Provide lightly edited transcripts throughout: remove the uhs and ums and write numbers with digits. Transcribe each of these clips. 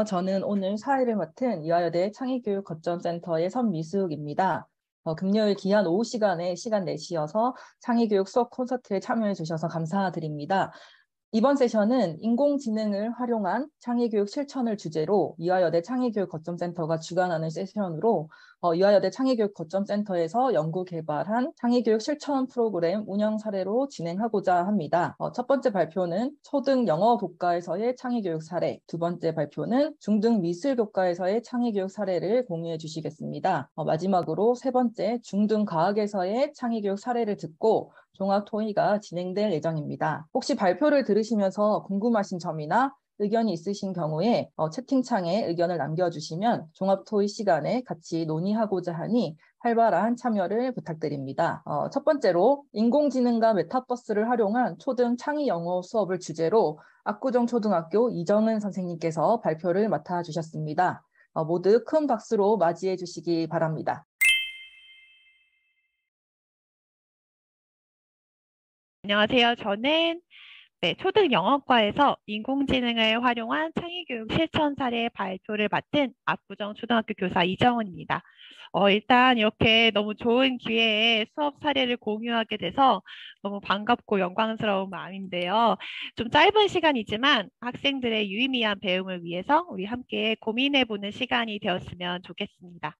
안녕하세요. 저는 오늘 사회를 맡은 이화여대 창의교육 거점센터의 선미숙입니다. 금요일 귀한 오후 시간 내시어서 창의교육 수업 콘서트에 참여해 주셔서 감사드립니다. 이번 세션은 인공지능을 활용한 창의교육 실천을 주제로 이화여대 창의교육 거점센터가 주관하는 세션으로 이화여대 창의교육 거점센터에서 연구 개발한 창의교육 실천 프로그램 운영 사례로 진행하고자 합니다. 첫 번째 발표는 초등 영어 교과에서의 창의교육 사례, 두 번째 발표는 중등 미술 교과에서의 창의교육 사례를 공유해 주시겠습니다. 마지막으로 세 번째 중등 과학에서의 창의교육 사례를 듣고 종합 토의가 진행될 예정입니다. 혹시 발표를 들으시면서 궁금하신 점이나 의견이 있으신 경우에 채팅창에 의견을 남겨주시면 종합 토의 시간에 같이 논의하고자 하니 활발한 참여를 부탁드립니다. 첫 번째로 인공지능과 메타버스를 활용한 초등 창의 영어 수업을 주제로 압구정 초등학교 이정은 선생님께서 발표를 맡아주셨습니다. 모두 큰 박수로 맞이해 주시기 바랍니다. 안녕하세요. 저는 초등 영어과에서 인공지능을 활용한 창의교육 실천 사례 발표를 맡은 압구정 초등학교 교사 이정은입니다. 일단 이렇게 너무 좋은 기회에 수업 사례를 공유하게 돼서 너무 반갑고 영광스러운 마음인데요. 좀 짧은 시간이지만 학생들의 유의미한 배움을 위해서 우리 함께 고민해보는 시간이 되었으면 좋겠습니다.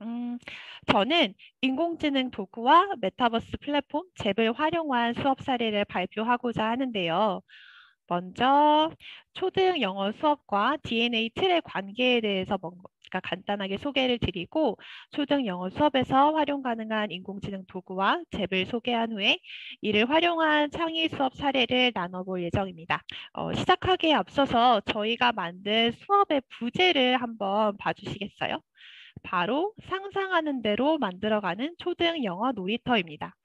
저는 인공지능 도구와 메타버스 플랫폼 잽을 활용한 수업 사례를 발표하고자 하는데요. 먼저 초등 영어 수업과 DNA 틀의 관계에 대해서 간단하게 소개를 드리고 초등 영어 수업에서 활용 가능한 인공지능 도구와 잽을 소개한 후에 이를 활용한 창의 수업 사례를 나눠볼 예정입니다. 시작하기에 앞서서 저희가 만든 수업의 부제를 한번 봐주시겠어요? 바로 상상하는 대로 만들어가는 초등 영어 놀이터입니다.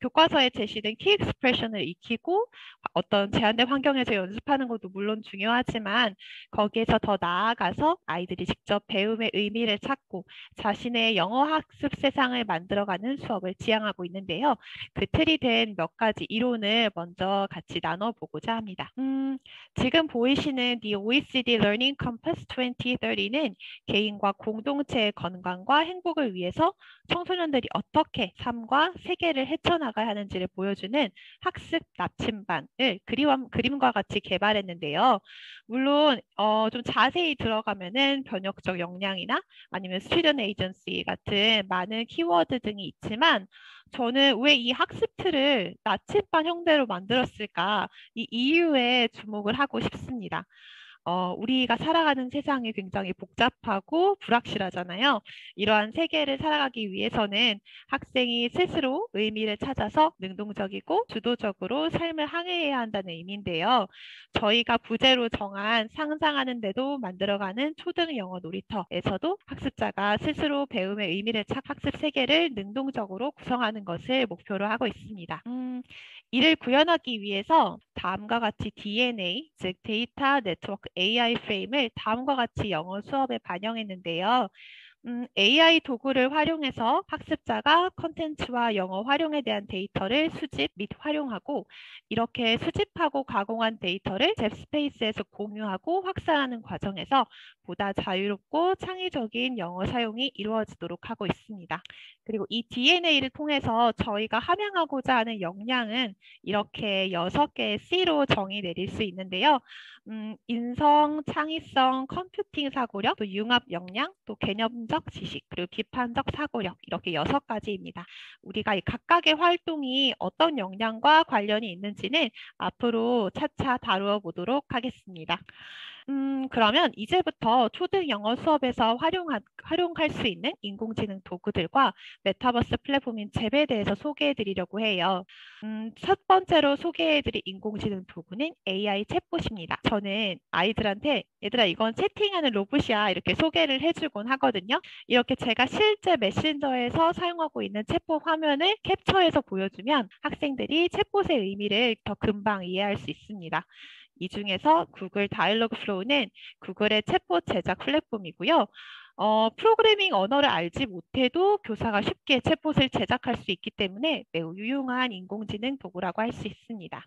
교과서에 제시된 키 익스프레션을 익히고 어떤 제한된 환경에서 연습하는 것도 물론 중요하지만 거기에서 더 나아가서 아이들이 직접 배움의 의미를 찾고 자신의 영어 학습 세상을 만들어가는 수업을 지향하고 있는데요. 그 틀이 된 몇 가지 이론을 먼저 같이 나눠보고자 합니다. 지금 보이시는 The OECD Learning Compass 2030는 개인과 공동체의 건강과 행복을 위해서 청소년들이 어떻게 삶과 세계를 헤쳐나가야 하는지를 보여주는 학습 나침반을 그림과 같이 개발했는데요. 물론 좀 자세히 들어가면은 번역적 역량이나 아니면 스튜던트 에이전시 같은 많은 키워드 등이 있지만 저는 왜 이 학습 틀을 나침반 형태로 만들었을까? 이 이유에 주목을 하고 싶습니다. 우리가 살아가는 세상이 굉장히 복잡하고 불확실하잖아요. 이러한 세계를 살아가기 위해서는 학생이 스스로 의미를 찾아서 능동적이고 주도적으로 삶을 항해해야 한다는 의미인데요. 저희가 부제로 정한 상상하는데도 만들어가는 초등 영어 놀이터에서도 학습자가 스스로 배움의 의미를 찾 학습 세계를 능동적으로 구성하는 것을 목표로 하고 있습니다. 이를 구현하기 위해서 다음과 같이 DNA, 즉 데이터 네트워크 AI 프레임을 다음과 같이 영어 수업에 반영했는데요. AI 도구를 활용해서 학습자가 컨텐츠와 영어 활용에 대한 데이터를 수집 및 활용하고 이렇게 수집하고 가공한 데이터를 잽스페이스에서 공유하고 확산하는 과정에서 보다 자유롭고 창의적인 영어 사용이 이루어지도록 하고 있습니다. 그리고 이 DNA를 통해서 저희가 함양하고자 하는 역량은 이렇게 6개의 C로 정의 내릴 수 있는데요. 인성, 창의성, 컴퓨팅 사고력, 또 융합 역량, 또 개념적 지식, 그리고 비판적 사고력 이렇게 6가지입니다. 우리가 이 각각의 활동이 어떤 역량과 관련이 있는지는 앞으로 차차 다루어 보도록 하겠습니다. 그러면 이제부터 초등 영어 수업에서 활용할 수 있는 인공지능 도구들과 메타버스 플랫폼인 잽에 대해서 소개해 드리려고 해요. 첫 번째로 소개해 드릴 인공지능 도구는 AI 챗봇입니다. 저는 아이들한테 얘들아 이건 채팅하는 로봇이야 이렇게 소개를 해주곤 하거든요. 이렇게 제가 실제 메신저에서 사용하고 있는 챗봇 화면을 캡처해서 보여주면 학생들이 챗봇의 의미를 더 금방 이해할 수 있습니다. 이 중에서 구글 다이얼로그 플로우는 구글의 챗봇 제작 플랫폼이고요. 프로그래밍 언어를 알지 못해도 교사가 쉽게 챗봇을 제작할 수 있기 때문에 매우 유용한 인공지능 도구라고 할 수 있습니다.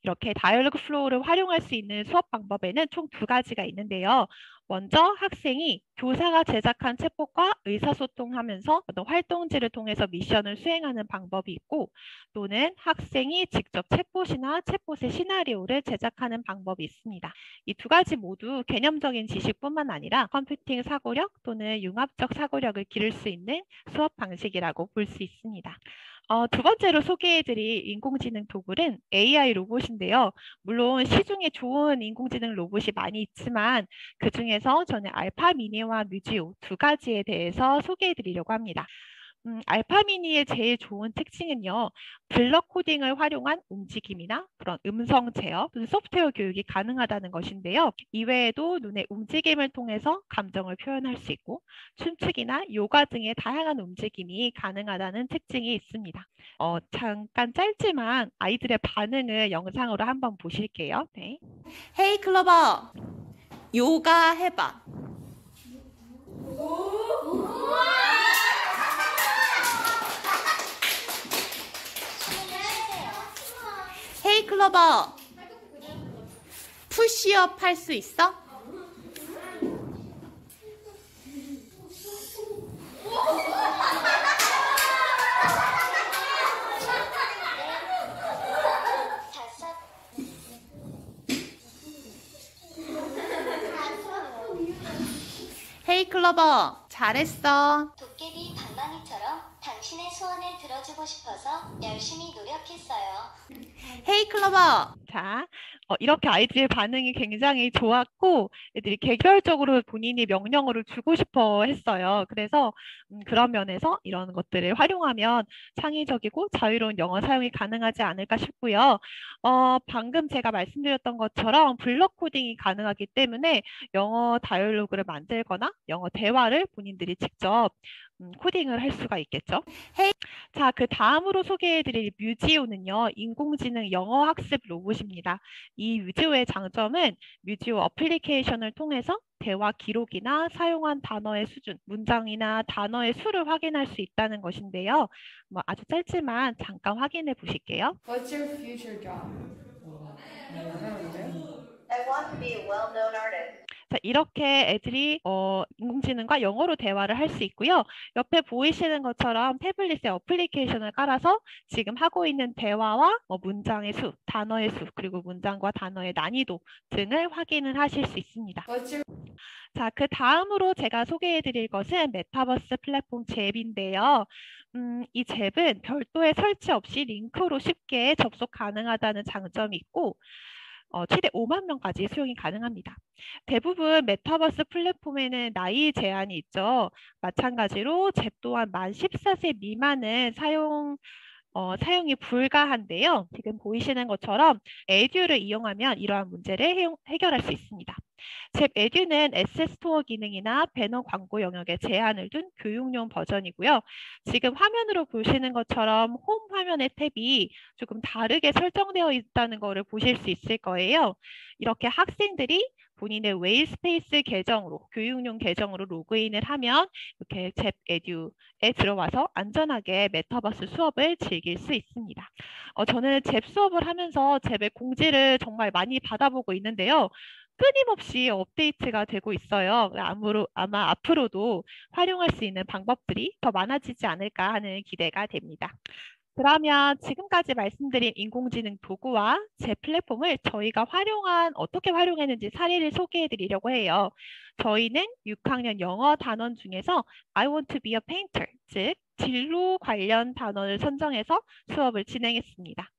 이렇게 다이얼로그 플로우를 활용할 수 있는 수업 방법에는 총 2가지가 있는데요. 먼저 학생이 교사가 제작한 챗봇과 의사소통하면서 어떤 활동지를 통해서 미션을 수행하는 방법이 있고, 또는 학생이 직접 챗봇이나 챗봇의 시나리오를 제작하는 방법이 있습니다. 이 2가지 모두 개념적인 지식뿐만 아니라 컴퓨팅 사고력 또는 융합적 사고력을 기를 수 있는 수업 방식이라고 볼 수 있습니다. 2번째로 소개해드릴 인공지능 도구는 AI 로봇인데요. 물론 시중에 좋은 인공지능 로봇이 많이 있지만 그 중에서 저는 알파미니와 뮤지오 2가지에 대해서 소개해드리려고 합니다. 알파미니의 제일 좋은 특징은요, 블럭 코딩을 활용한 움직임이나 그런 음성 제어, 소프트웨어 교육이 가능하다는 것인데요. 이외에도 눈의 움직임을 통해서 감정을 표현할 수 있고, 춤추기나 요가 등의 다양한 움직임이 가능하다는 특징이 있습니다. 잠깐 짧지만 아이들의 반응을 영상으로 한번 보실게요. 네. 헤이 클로버, 요가 해봐. 헤이 클로버, 푸시업 할 수 있어? 헤이 클로버, 잘했어. 도깨비 방망이처럼 당신의 소원을 들어주고 싶어서 열심히 노력했어요. 헤이 클로버. 자, 이렇게 아이들의 반응이 굉장히 좋았고 애들이 개별적으로 본인이 명령어를 주고 싶어 했어요. 그래서 그런 면에서 이런 것들을 활용하면 창의적이고 자유로운 영어 사용이 가능하지 않을까 싶고요. 방금 제가 말씀드렸던 것처럼 블럭 코딩이 가능하기 때문에 영어 다이얼로그를 만들거나 영어 대화를 본인들이 직접 코딩을 할 수가 있겠죠. 자, 그 다음으로 소개해드릴 뮤지오는요, 인공지능 영어 학습 로봇입니다. 이 뮤지오의 장점은 뮤지오 어플리케이션을 통해서 대화 기록이나 사용한 단어의 수준, 문장이나 단어의 수를 확인할 수 있다는 것인데요. 아주 짧지만 잠깐 확인해 보실게요. What's your future job? I want to be a well-known artist. 자, 이렇게 애들이 인공지능과 영어로 대화를 할 수 있고요. 옆에 보이시는 것처럼 태블릿에 어플리케이션을 깔아서 지금 하고 있는 대화와 문장의 수, 단어의 수, 그리고 문장과 단어의 난이도 등을 확인을 하실 수 있습니다. 자, 그 다음으로 제가 소개해드릴 것은 메타버스 플랫폼 잽인데요. 이 잽은 별도의 설치 없이 링크로 쉽게 접속 가능하다는 장점이 있고 최대 5만 명까지 수용이 가능합니다. 대부분 메타버스 플랫폼에는 나이 제한이 있죠. 마찬가지로 잽 또한 만 14세 미만은 사용이 불가한데요. 지금 보이시는 것처럼 에듀를 이용하면 이러한 문제를 해결할 수 있습니다. 잽 에듀는 에셋스토어 기능이나 배너 광고 영역에 제한을 둔 교육용 버전이고요. 지금 화면으로 보시는 것처럼 홈 화면의 탭이 조금 다르게 설정되어 있다는 것을 보실 수 있을 거예요. 이렇게 학생들이 본인의 웨일스페이스 계정으로, 교육용 계정으로 로그인을 하면 이렇게 잽 에듀에 들어와서 안전하게 메타버스 수업을 즐길 수 있습니다. 저는 잽 수업을 하면서 잽의 공지를 정말 많이 받아보고 있는데요. 끊임없이 업데이트가 되고 있어요. 아마 앞으로도 활용할 수 있는 방법들이 더 많아지지 않을까 하는 기대가 됩니다. 그러면 지금까지 말씀드린 인공지능 도구와 제 플랫폼을 저희가 어떻게 활용했는지 사례를 소개해 드리려고 해요. 저희는 6학년 영어 단원 중에서 I want to be a painter, 즉 진로 관련 단어를 선정해서 수업을 진행했습니다.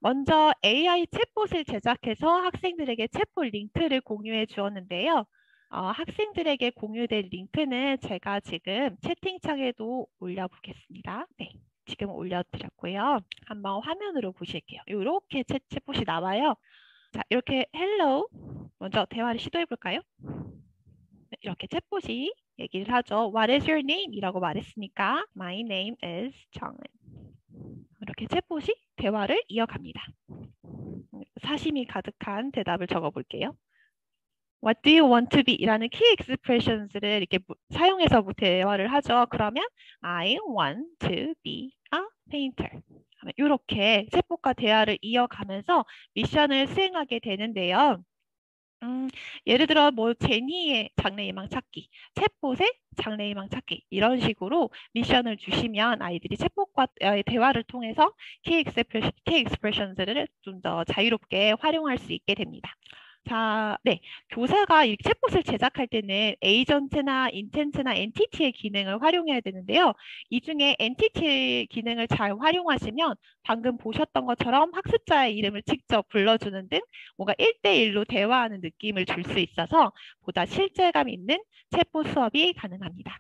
먼저 AI 챗봇을 제작해서 학생들에게 챗봇 링크를 공유해 주었는데요. 학생들에게 공유된 링크는 제가 지금 채팅창에도 올려보겠습니다. 네, 지금 올려드렸고요. 한번 화면으로 보실게요. 이렇게 챗봇이 나와요. 자, 이렇게 hello, 먼저 대화를 시도해 볼까요? 이렇게 챗봇이 얘기를 하죠. What is your name? 이라고 말했으니까 My name is 정은. 이렇게 챗봇이 대화를 이어갑니다. 사심이 가득한 대답을 적어볼게요. What do you want to be? 이라는 key expressions를 이렇게 사용해서 대화를 하죠. 그러면 I want to be a painter. 이렇게 챗봇과 대화를 이어가면서 미션을 수행하게 되는데요. 예를 들어 뭐 제니의 장래희망 찾기, 챗봇의 장래희망 찾기 이런 식으로 미션을 주시면 아이들이 챗봇과의 대화를 통해서 키 익스프레션스를 좀 더 자유롭게 활용할 수 있게 됩니다. 자, 네. 교사가 이 챗봇을 제작할 때는 에이전트나 인텐트나 엔티티의 기능을 활용해야 되는데요. 이 중에 엔티티 기능을 잘 활용하시면 방금 보셨던 것처럼 학습자의 이름을 직접 불러주는 등 뭔가 1대1로 대화하는 느낌을 줄 수 있어서 보다 실제감 있는 챗봇 수업이 가능합니다.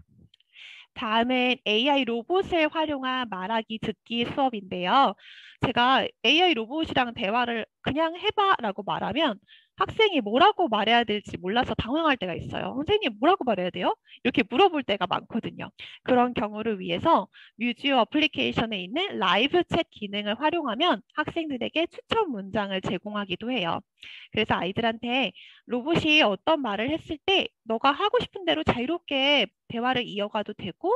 다음은 AI 로봇을 활용한 말하기 듣기 수업인데요. 제가 AI 로봇이랑 대화를 그냥 해봐라고 말하면 학생이 뭐라고 말해야 될지 몰라서 당황할 때가 있어요. 선생님 뭐라고 말해야 돼요? 이렇게 물어볼 때가 많거든요. 그런 경우를 위해서 뮤즈 어플리케이션에 있는 라이브 챗 기능을 활용하면 학생들에게 추천 문장을 제공하기도 해요. 그래서 아이들한테 로봇이 어떤 말을 했을 때 너가 하고 싶은 대로 자유롭게 대화를 이어가도 되고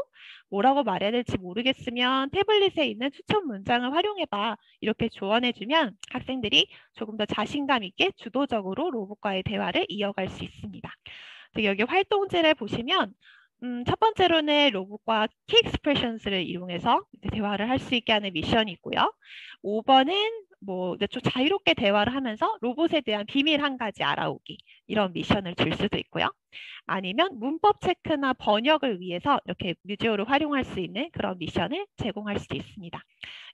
뭐라고 말해야 될지 모르겠으면 태블릿에 있는 추천 문장을 활용해봐. 이렇게 조언해주면 학생들이 조금 더 자신감 있게 주도적으로 로봇과의 대화를 이어갈 수 있습니다. 여기 활동지를 보시면 첫 번째로는 로봇과 키 익스프레션스를 이용해서 대화를 할 수 있게 하는 미션이 있고요. 5번은 뭐 좀 자유롭게 대화를 하면서 로봇에 대한 비밀 한 가지 알아오기 이런 미션을 줄 수도 있고요. 아니면 문법 체크나 번역을 위해서 이렇게 뮤지오를 활용할 수 있는 그런 미션을 제공할 수도 있습니다.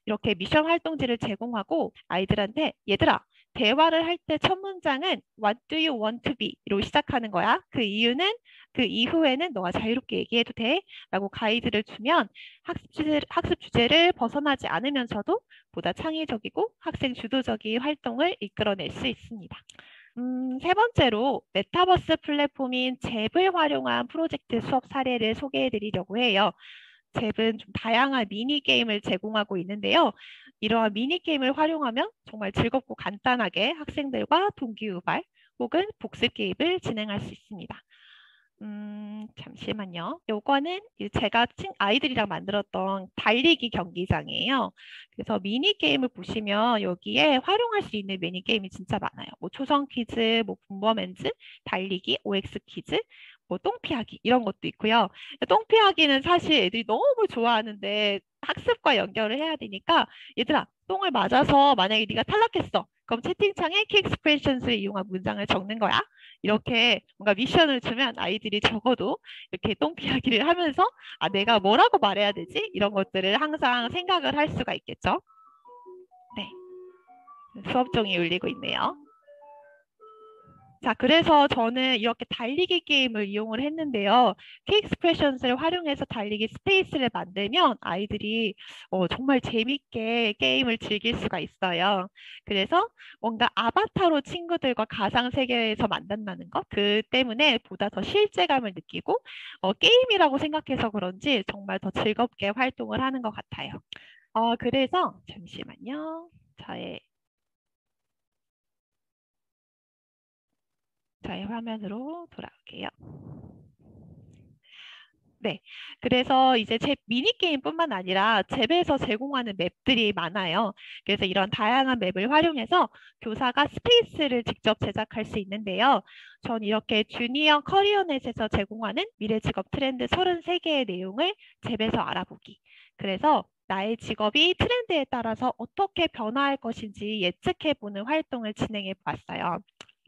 이렇게 미션 활동지를 제공하고 아이들한테 얘들아 대화를 할 때 첫 문장은 What do you want to be?로 시작하는 거야. 그 이유는 그 이후에는 너가 자유롭게 얘기해도 돼 라고 가이드를 주면 학습 주제를 벗어나지 않으면서도 보다 창의적이고 학생 주도적인 활동을 이끌어낼 수 있습니다. 세 번째로 메타버스 플랫폼인 잽을 활용한 프로젝트 수업 사례를 소개해 드리려고 해요. 잽은 좀 다양한 미니게임을 제공하고 있는데요. 이러한 미니게임을 활용하면 정말 즐겁고 간단하게 학생들과 동기유발 혹은 복습 게임을 진행할 수 있습니다. 잠시만요. 요거는 제가 아이들이랑 만들었던 달리기 경기장이에요. 그래서 미니게임을 보시면 여기에 활용할 수 있는 미니게임이 진짜 많아요. 뭐 초성 퀴즈, 뭐 분버맨즈, 달리기, OX 퀴즈, 뭐 똥피하기 이런 것도 있고요. 똥피하기는 사실 애들이 너무 좋아하는데 학습과 연결을 해야 되니까 얘들아 똥을 맞아서 만약에 네가 탈락했어. 그럼 채팅창에 키 익스프레션스를 이용한 문장을 적는 거야. 이렇게 뭔가 미션을 주면 아이들이 적어도 이렇게 똥피하기를 하면서 아 내가 뭐라고 말해야 되지? 이런 것들을 항상 생각을 할 수가 있겠죠. 네, 수업 종이 울리고 있네요. 자, 그래서 저는 이렇게 달리기 게임을 이용을 했는데요. 키 익스프레션스를 활용해서 달리기 스페이스를 만들면 아이들이 정말 재밌게 게임을 즐길 수가 있어요. 그래서 뭔가 아바타로 친구들과 가상세계에서 만난다는 것, 그 때문에 보다 더 실제감을 느끼고 게임이라고 생각해서 그런지 정말 더 즐겁게 활동을 하는 것 같아요. 그래서 잠시만요. 저의 화면으로 돌아올게요. 네, 그래서 이제 제 미니게임뿐만 아니라 잽에서 제공하는 맵들이 많아요. 그래서 이런 다양한 맵을 활용해서 교사가 스페이스를 직접 제작할 수 있는데요. 전 이렇게 주니어 커리어넷에서 제공하는 미래 직업 트렌드 33개의 내용을 잽에서 알아보기. 그래서 나의 직업이 트렌드에 따라서 어떻게 변화할 것인지 예측해보는 활동을 진행해 보았어요.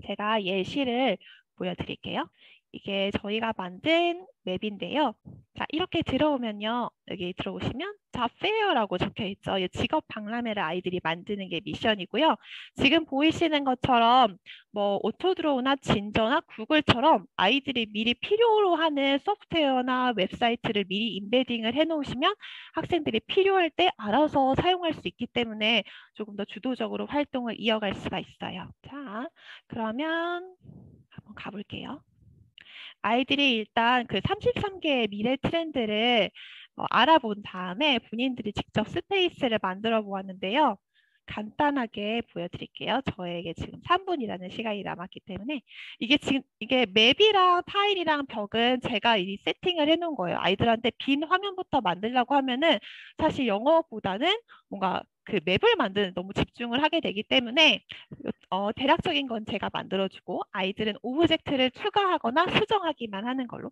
제가 예시를 보여드릴게요. 이게 저희가 만든 맵인데요. 자, 이렇게 들어오면요. 여기 들어오시면 잡페어라고 적혀 있죠. 직업 박람회를 아이들이 만드는 게 미션이고요. 지금 보이시는 것처럼 뭐 오토드로우나 진저나 구글처럼 아이들이 미리 필요로 하는 소프트웨어나 웹사이트를 미리 임베딩을 해놓으시면 학생들이 필요할 때 알아서 사용할 수 있기 때문에 조금 더 주도적으로 활동을 이어갈 수가 있어요. 자, 그러면 한번 가볼게요. 아이들이 일단 그 33개의 미래 트렌드를 알아본 다음에 본인들이 직접 스페이스를 만들어 보았는데요. 간단하게 보여드릴게요. 저에게 지금 3분이라는 시간이 남았기 때문에 이게 맵이랑 타일이랑 벽은 제가 이 세팅을 해놓은 거예요. 아이들한테 빈 화면부터 만들려고 하면은 사실 영어보다는 뭔가 그 맵을 만드는 너무 집중을 하게 되기 때문에 대략적인 건 제가 만들어주고 아이들은 오브젝트를 추가하거나 수정하기만 하는 걸로.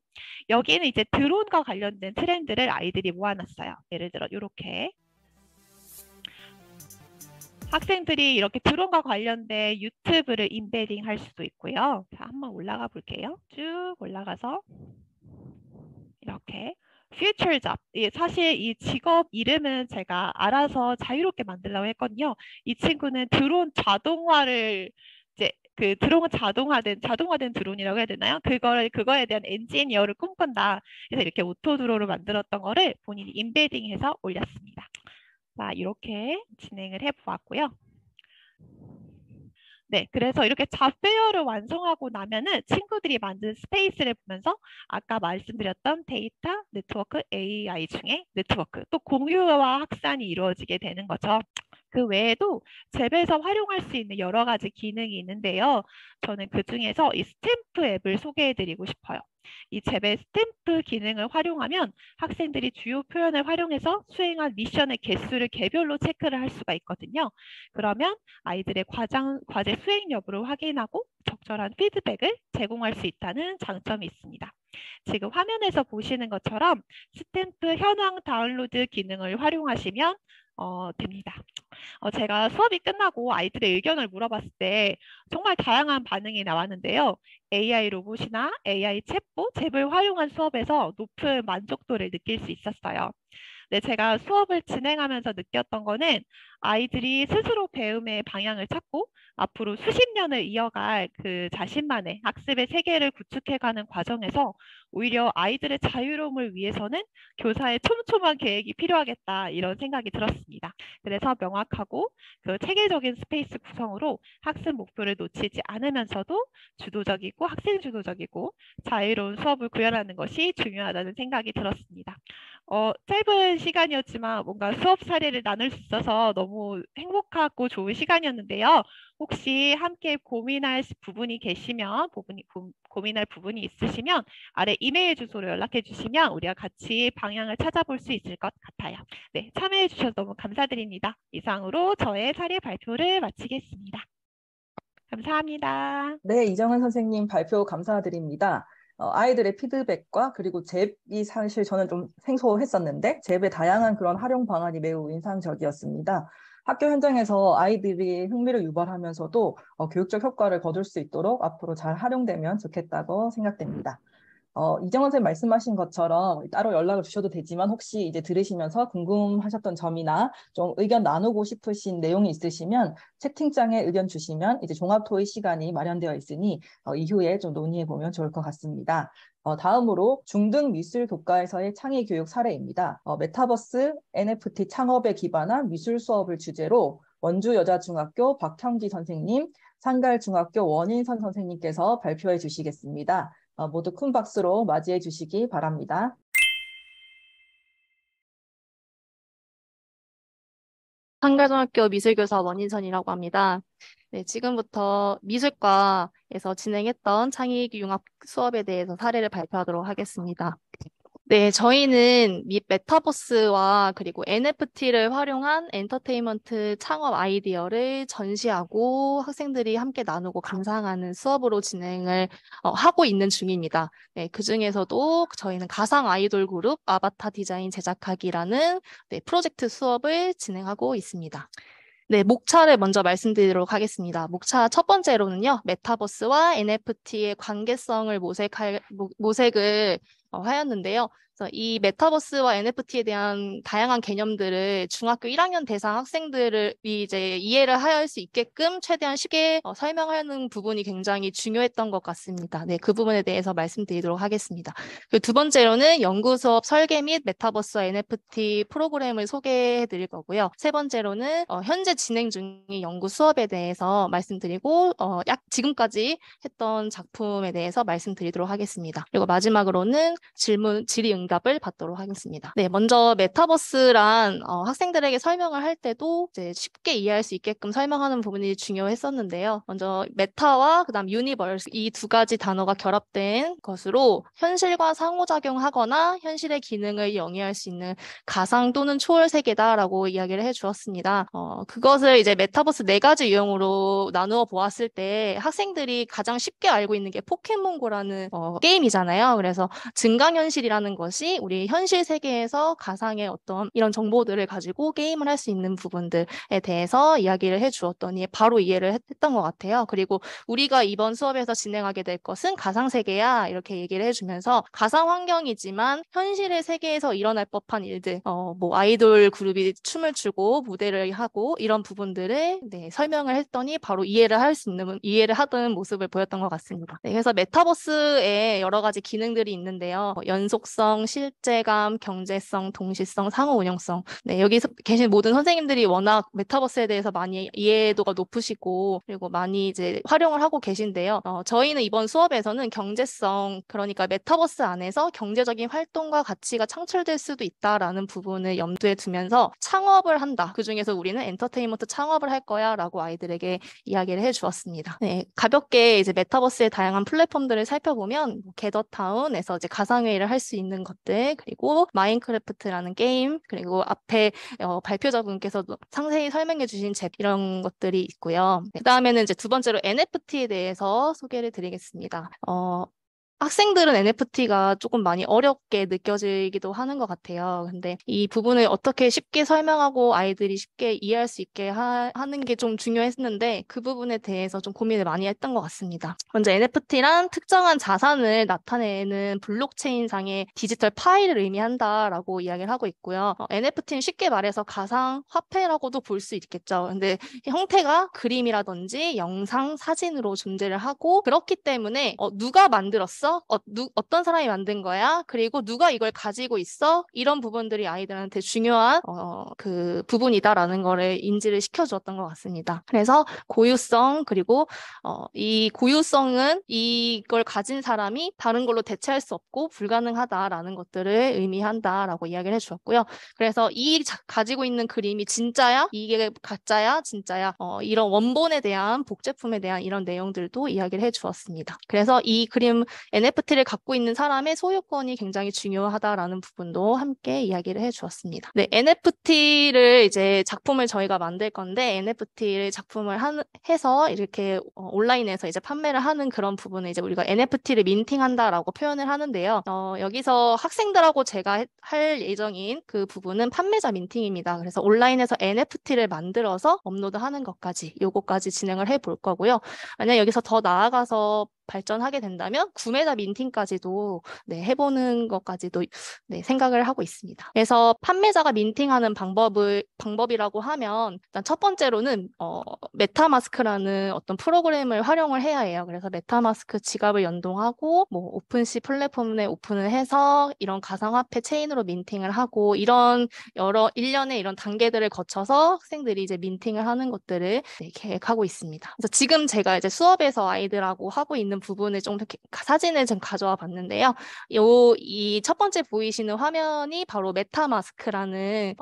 여기는 이제 드론과 관련된 트렌드를 아이들이 모아놨어요. 예를 들어 이렇게 학생들이 이렇게 드론과 관련된 유튜브를 인베딩 할 수도 있고요. 자, 한번 올라가 볼게요. 쭉 올라가서 이렇게 future job. 사실 이 직업 이름은 제가 알아서 자유롭게 만들려고 했거든요. 이 친구는 드론 자동화를 이제 그 드론은 자동화된 드론이라고 해야 되나요? 그거에 대한 엔지니어를 꿈꾼다. 그래서 이렇게 오토 드론을 만들었던 거를 본인이 인베딩해서 올렸습니다. 자, 이렇게 진행을 해보았고요. 네, 그래서 이렇게 잡배열을 완성하고 나면은 친구들이 만든 스페이스를 보면서 아까 말씀드렸던 데이터, 네트워크, AI 중에 네트워크, 또 공유와 확산이 이루어지게 되는 거죠. 그 외에도 잽에서 활용할 수 있는 여러 가지 기능이 있는데요. 저는 그 중에서 이 스탬프 앱을 소개해드리고 싶어요. 이 잽의 스탬프 기능을 활용하면 학생들이 주요 표현을 활용해서 수행한 미션의 개수를 개별로 체크를 할 수가 있거든요. 그러면 아이들의 과제 수행 여부를 확인하고 적절한 피드백을 제공할 수 있다는 장점이 있습니다. 지금 화면에서 보시는 것처럼 스탬프 현황 다운로드 기능을 활용하시면 됩니다. 제가 수업이 끝나고 아이들의 의견을 물어봤을 때 정말 다양한 반응이 나왔는데요. AI 로봇이나 AI 챗봇, 잽을 활용한 수업에서 높은 만족도를 느낄 수 있었어요. 네, 제가 수업을 진행하면서 느꼈던 거는 아이들이 스스로 배움의 방향을 찾고 앞으로 수십 년을 이어갈 그 자신만의 학습의 세계를 구축해가는 과정에서 오히려 아이들의 자유로움을 위해서는 교사의 촘촘한 계획이 필요하겠다 이런 생각이 들었습니다. 그래서 명확하고 그 체계적인 스페이스 구성으로 학습 목표를 놓치지 않으면서도 주도적이고 학생 주도적이고 자유로운 수업을 구현하는 것이 중요하다는 생각이 들었습니다. 짧은 시간이었지만 뭔가 수업 사례를 나눌 수 있어서 너무 행복하고 좋은 시간이었는데요. 혹시 함께 고민할 부분이 계시면, 고민할 부분이 있으시면 아래 이메일 주소로 연락해 주시면 우리가 같이 방향을 찾아볼 수 있을 것 같아요. 네, 참여해 주셔서 너무 감사드립니다. 이상으로 저의 사례 발표를 마치겠습니다. 감사합니다. 네, 이정은 선생님 발표 감사드립니다. 아이들의 피드백과 그리고 잽이 사실 저는 좀 생소했었는데 잽의 다양한 그런 활용 방안이 매우 인상적이었습니다. 학교 현장에서 아이들이 흥미를 유발하면서도 교육적 효과를 거둘 수 있도록 앞으로 잘 활용되면 좋겠다고 생각됩니다. 이정원 선생님 말씀하신 것처럼 따로 연락을 주셔도 되지만 혹시 이제 들으시면서 궁금하셨던 점이나 좀 의견 나누고 싶으신 내용이 있으시면 채팅창에 의견 주시면 이제 종합 토의 시간이 마련되어 있으니 이후에 좀 논의해 보면 좋을 것 같습니다. 다음으로 중등 미술 교과에서의 창의 교육 사례입니다. 메타버스 NFT 창업에 기반한 미술 수업을 주제로 원주여자중학교 박형기 선생님, 상갈중학교 원인선 선생님께서 발표해 주시겠습니다. 모두 큰 박수로 맞이해 주시기 바랍니다. 상갈중학교 미술교사 원인선이라고 합니다. 네, 지금부터 미술과에서 진행했던 창의융합 수업에 대해서 사례를 발표하도록 하겠습니다. 네, 저희는 메타버스와 그리고 NFT를 활용한 엔터테인먼트 창업 아이디어를 전시하고 학생들이 함께 나누고 감상하는 수업으로 진행을 하고 있는 중입니다. 네, 그 중에서도 저희는 가상 아이돌 그룹 아바타 디자인 제작하기라는 프로젝트 수업을 진행하고 있습니다. 네, 목차를 먼저 말씀드리도록 하겠습니다. 목차 첫 번째로는요, 메타버스와 NFT의 관계성을 모색을 하였는데요. 그래서 이 메타버스와 NFT에 대한 다양한 개념들을 중학교 1학년 대상 학생들이 이제 이해를 할 수 있게끔 최대한 쉽게 설명하는 부분이 굉장히 중요했던 것 같습니다. 네, 그 부분에 대해서 말씀드리도록 하겠습니다. 그리고 두 번째로는 연구 수업 설계 및 메타버스와 NFT 프로그램을 소개해 드릴 거고요. 세 번째로는 현재 진행 중인 연구 수업에 대해서 말씀드리고 지금까지 했던 작품에 대해서 말씀드리도록 하겠습니다. 그리고 마지막으로는 질의 응답 응답을 받도록 하겠습니다. 네, 먼저 메타버스란 학생들에게 설명을 할 때도 이제 쉽게 이해할 수 있게끔 설명하는 부분이 중요했었는데요. 먼저 메타와 그다음 유니버스 이 두 가지 단어가 결합된 것으로 현실과 상호작용하거나 현실의 기능을 영위할 수 있는 가상 또는 초월 세계다라고 이야기를 해주었습니다. 그것을 이제 메타버스 네 가지 유형으로 나누어 보았을 때 학생들이 가장 쉽게 알고 있는 게 포켓몬고라는 게임이잖아요. 그래서 증강현실이라는 것이 우리 현실 세계에서 가상의 어떤 이런 정보들을 가지고 게임을 할 수 있는 부분들에 대해서 이야기를 해주었더니 바로 이해를 했던 것 같아요. 그리고 우리가 이번 수업에서 진행하게 될 것은 가상세계야 이렇게 얘기를 해주면서 가상 환경이지만 현실의 세계에서 일어날 법한 일들 뭐 아이돌 그룹이 춤을 추고 무대를 하고 이런 부분들을 설명을 했더니 바로 이해를 하던 모습을 보였던 것 같습니다. 네, 그래서 메타버스에 여러 가지 기능들이 있는데요. 연속성, 실제감, 경제성, 동시성, 상호 운영성. 네, 여기 계신 모든 선생님들이 워낙 메타버스에 대해서 많이 이해도가 높으시고 그리고 많이 이제 활용을 하고 계신데요. 저희는 이번 수업에서는 경제성, 그러니까 메타버스 안에서 경제적인 활동과 가치가 창출될 수도 있다라는 부분을 염두에 두면서 창업을 한다. 그중에서 우리는 엔터테인먼트 창업을 할 거야 라고 아이들에게 이야기를 해주었습니다. 네, 가볍게 이제 메타버스의 다양한 플랫폼들을 살펴보면 게더타운에서 이제 가상회의를 할 수 있는 것들, 그리고 마인크래프트라는 게임, 그리고 앞에 발표자분께서도 상세히 설명해 주신 잽 이런 것들이 있고요. 그 다음에는 이제 두 번째로 NFT에 대해서 소개를 드리겠습니다. 학생들은 NFT가 조금 많이 어렵게 느껴지기도 하는 것 같아요. 근데 이 부분을 어떻게 쉽게 설명하고 아이들이 쉽게 이해할 수 있게 하는 게 좀 중요했는데 그 부분에 대해서 좀 고민을 많이 했던 것 같습니다. 먼저 NFT란 특정한 자산을 나타내는 블록체인상의 디지털 파일을 의미한다라고 이야기를 하고 있고요. NFT는 쉽게 말해서 가상 화폐라고도 볼 수 있겠죠. 근데 형태가 그림이라든지 영상, 사진으로 존재를 하고 그렇기 때문에 누가 만들었어? 어떤 사람이 만든 거야? 그리고 누가 이걸 가지고 있어? 이런 부분들이 아이들한테 중요한 그 부분이다라는 거를 인지를 시켜주었던 것 같습니다. 그래서 고유성 그리고 이 고유성은 이걸 가진 사람이 다른 걸로 대체할 수 없고 불가능하다라는 것들을 의미한다라고 이야기를 해주었고요. 그래서 가지고 있는 그림이 진짜야? 이게 가짜야? 진짜야? 이런 원본에 대한 복제품에 대한 이런 내용들도 이야기를 해주었습니다. 그래서 이 그림 NFT를 갖고 있는 사람의 소유권이 굉장히 중요하다라는 부분도 함께 이야기를 해주었습니다. 네, NFT를 이제 작품을 저희가 만들 건데 NFT를 작품을 해서 이렇게 온라인에서 이제 판매를 하는 그런 부분을 이제 우리가 NFT를 민팅한다라고 표현을 하는데요. 여기서 학생들하고 제가 할 예정인 그 부분은 판매자 민팅입니다. 그래서 온라인에서 NFT를 만들어서 업로드하는 요거까지 진행을 해볼 거고요. 만약 여기서 더 나아가서 발전하게 된다면 구매자 민팅까지도 해보는 것까지도 생각을 하고 있습니다. 그래서 판매자가 민팅하는 방법이라고 하면 일단 첫 번째로는 메타마스크라는 어떤 프로그램을 활용을 해야 해요. 그래서 메타마스크 지갑을 연동하고 뭐 오픈시 플랫폼에 오픈을 해서 이런 가상화폐 체인으로 민팅을 하고 이런 일련의 이런 단계들을 거쳐서 학생들이 이제 민팅을 하는 것들을 계획하고 있습니다. 그래서 지금 제가 이제 수업에서 아이들하고 하고 있는 부분을 좀 사진을 좀 가져와 봤는데요. 이 첫 번째 보이시는 화면이 바로 메타마스크라는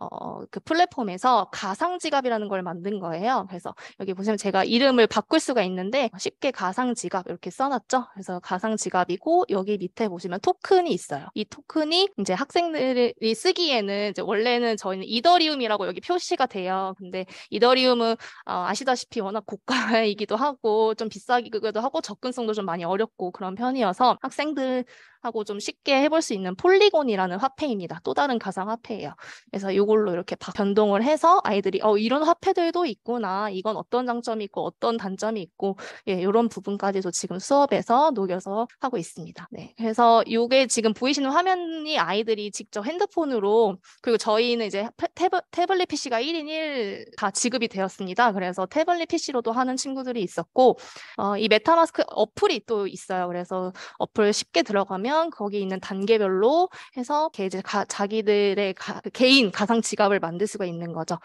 그 플랫폼에서 가상 지갑이라는 걸 만든 거예요. 그래서 여기 보시면 제가 이름을 바꿀 수가 있는데 쉽게 가상 지갑 이렇게 써놨죠. 그래서 가상 지갑이고 여기 밑에 보시면 토큰이 있어요. 이 토큰이 이제 학생들이 쓰기에는 이제 원래는 저희는 이더리움이라고 여기 표시가 돼요. 근데 이더리움은 아시다시피 워낙 고가이기도 하고 좀 비싸기도 하고 접근성도 좀 많이 어렵고 그런 편이어서 학생들하고 좀 쉽게 해볼 수 있는 폴리곤이라는 화폐입니다. 또 다른 가상 화폐예요. 그래서 이걸로 이렇게 변동을 해서 아이들이 이런 화폐들도 있구나. 이건 어떤 장점이 있고 어떤 단점이 있고 이런 부분까지도 지금 수업에서 녹여서 하고 있습니다. 네, 그래서 이게 지금 보이시는 화면이 아이들이 직접 핸드폰으로 그리고 저희는 이제 태블릿 PC가 1인 1 다 지급이 되었습니다. 그래서 태블릿 PC로도 하는 친구들이 있었고 이 메타마스크 어플이 또 있어요. 그래서 어플 쉽게 들어가면 있다면 거기 있는 단계별로 해서 이제 자기들의 개인 가상 지갑을 만들 수가 있는 거죠.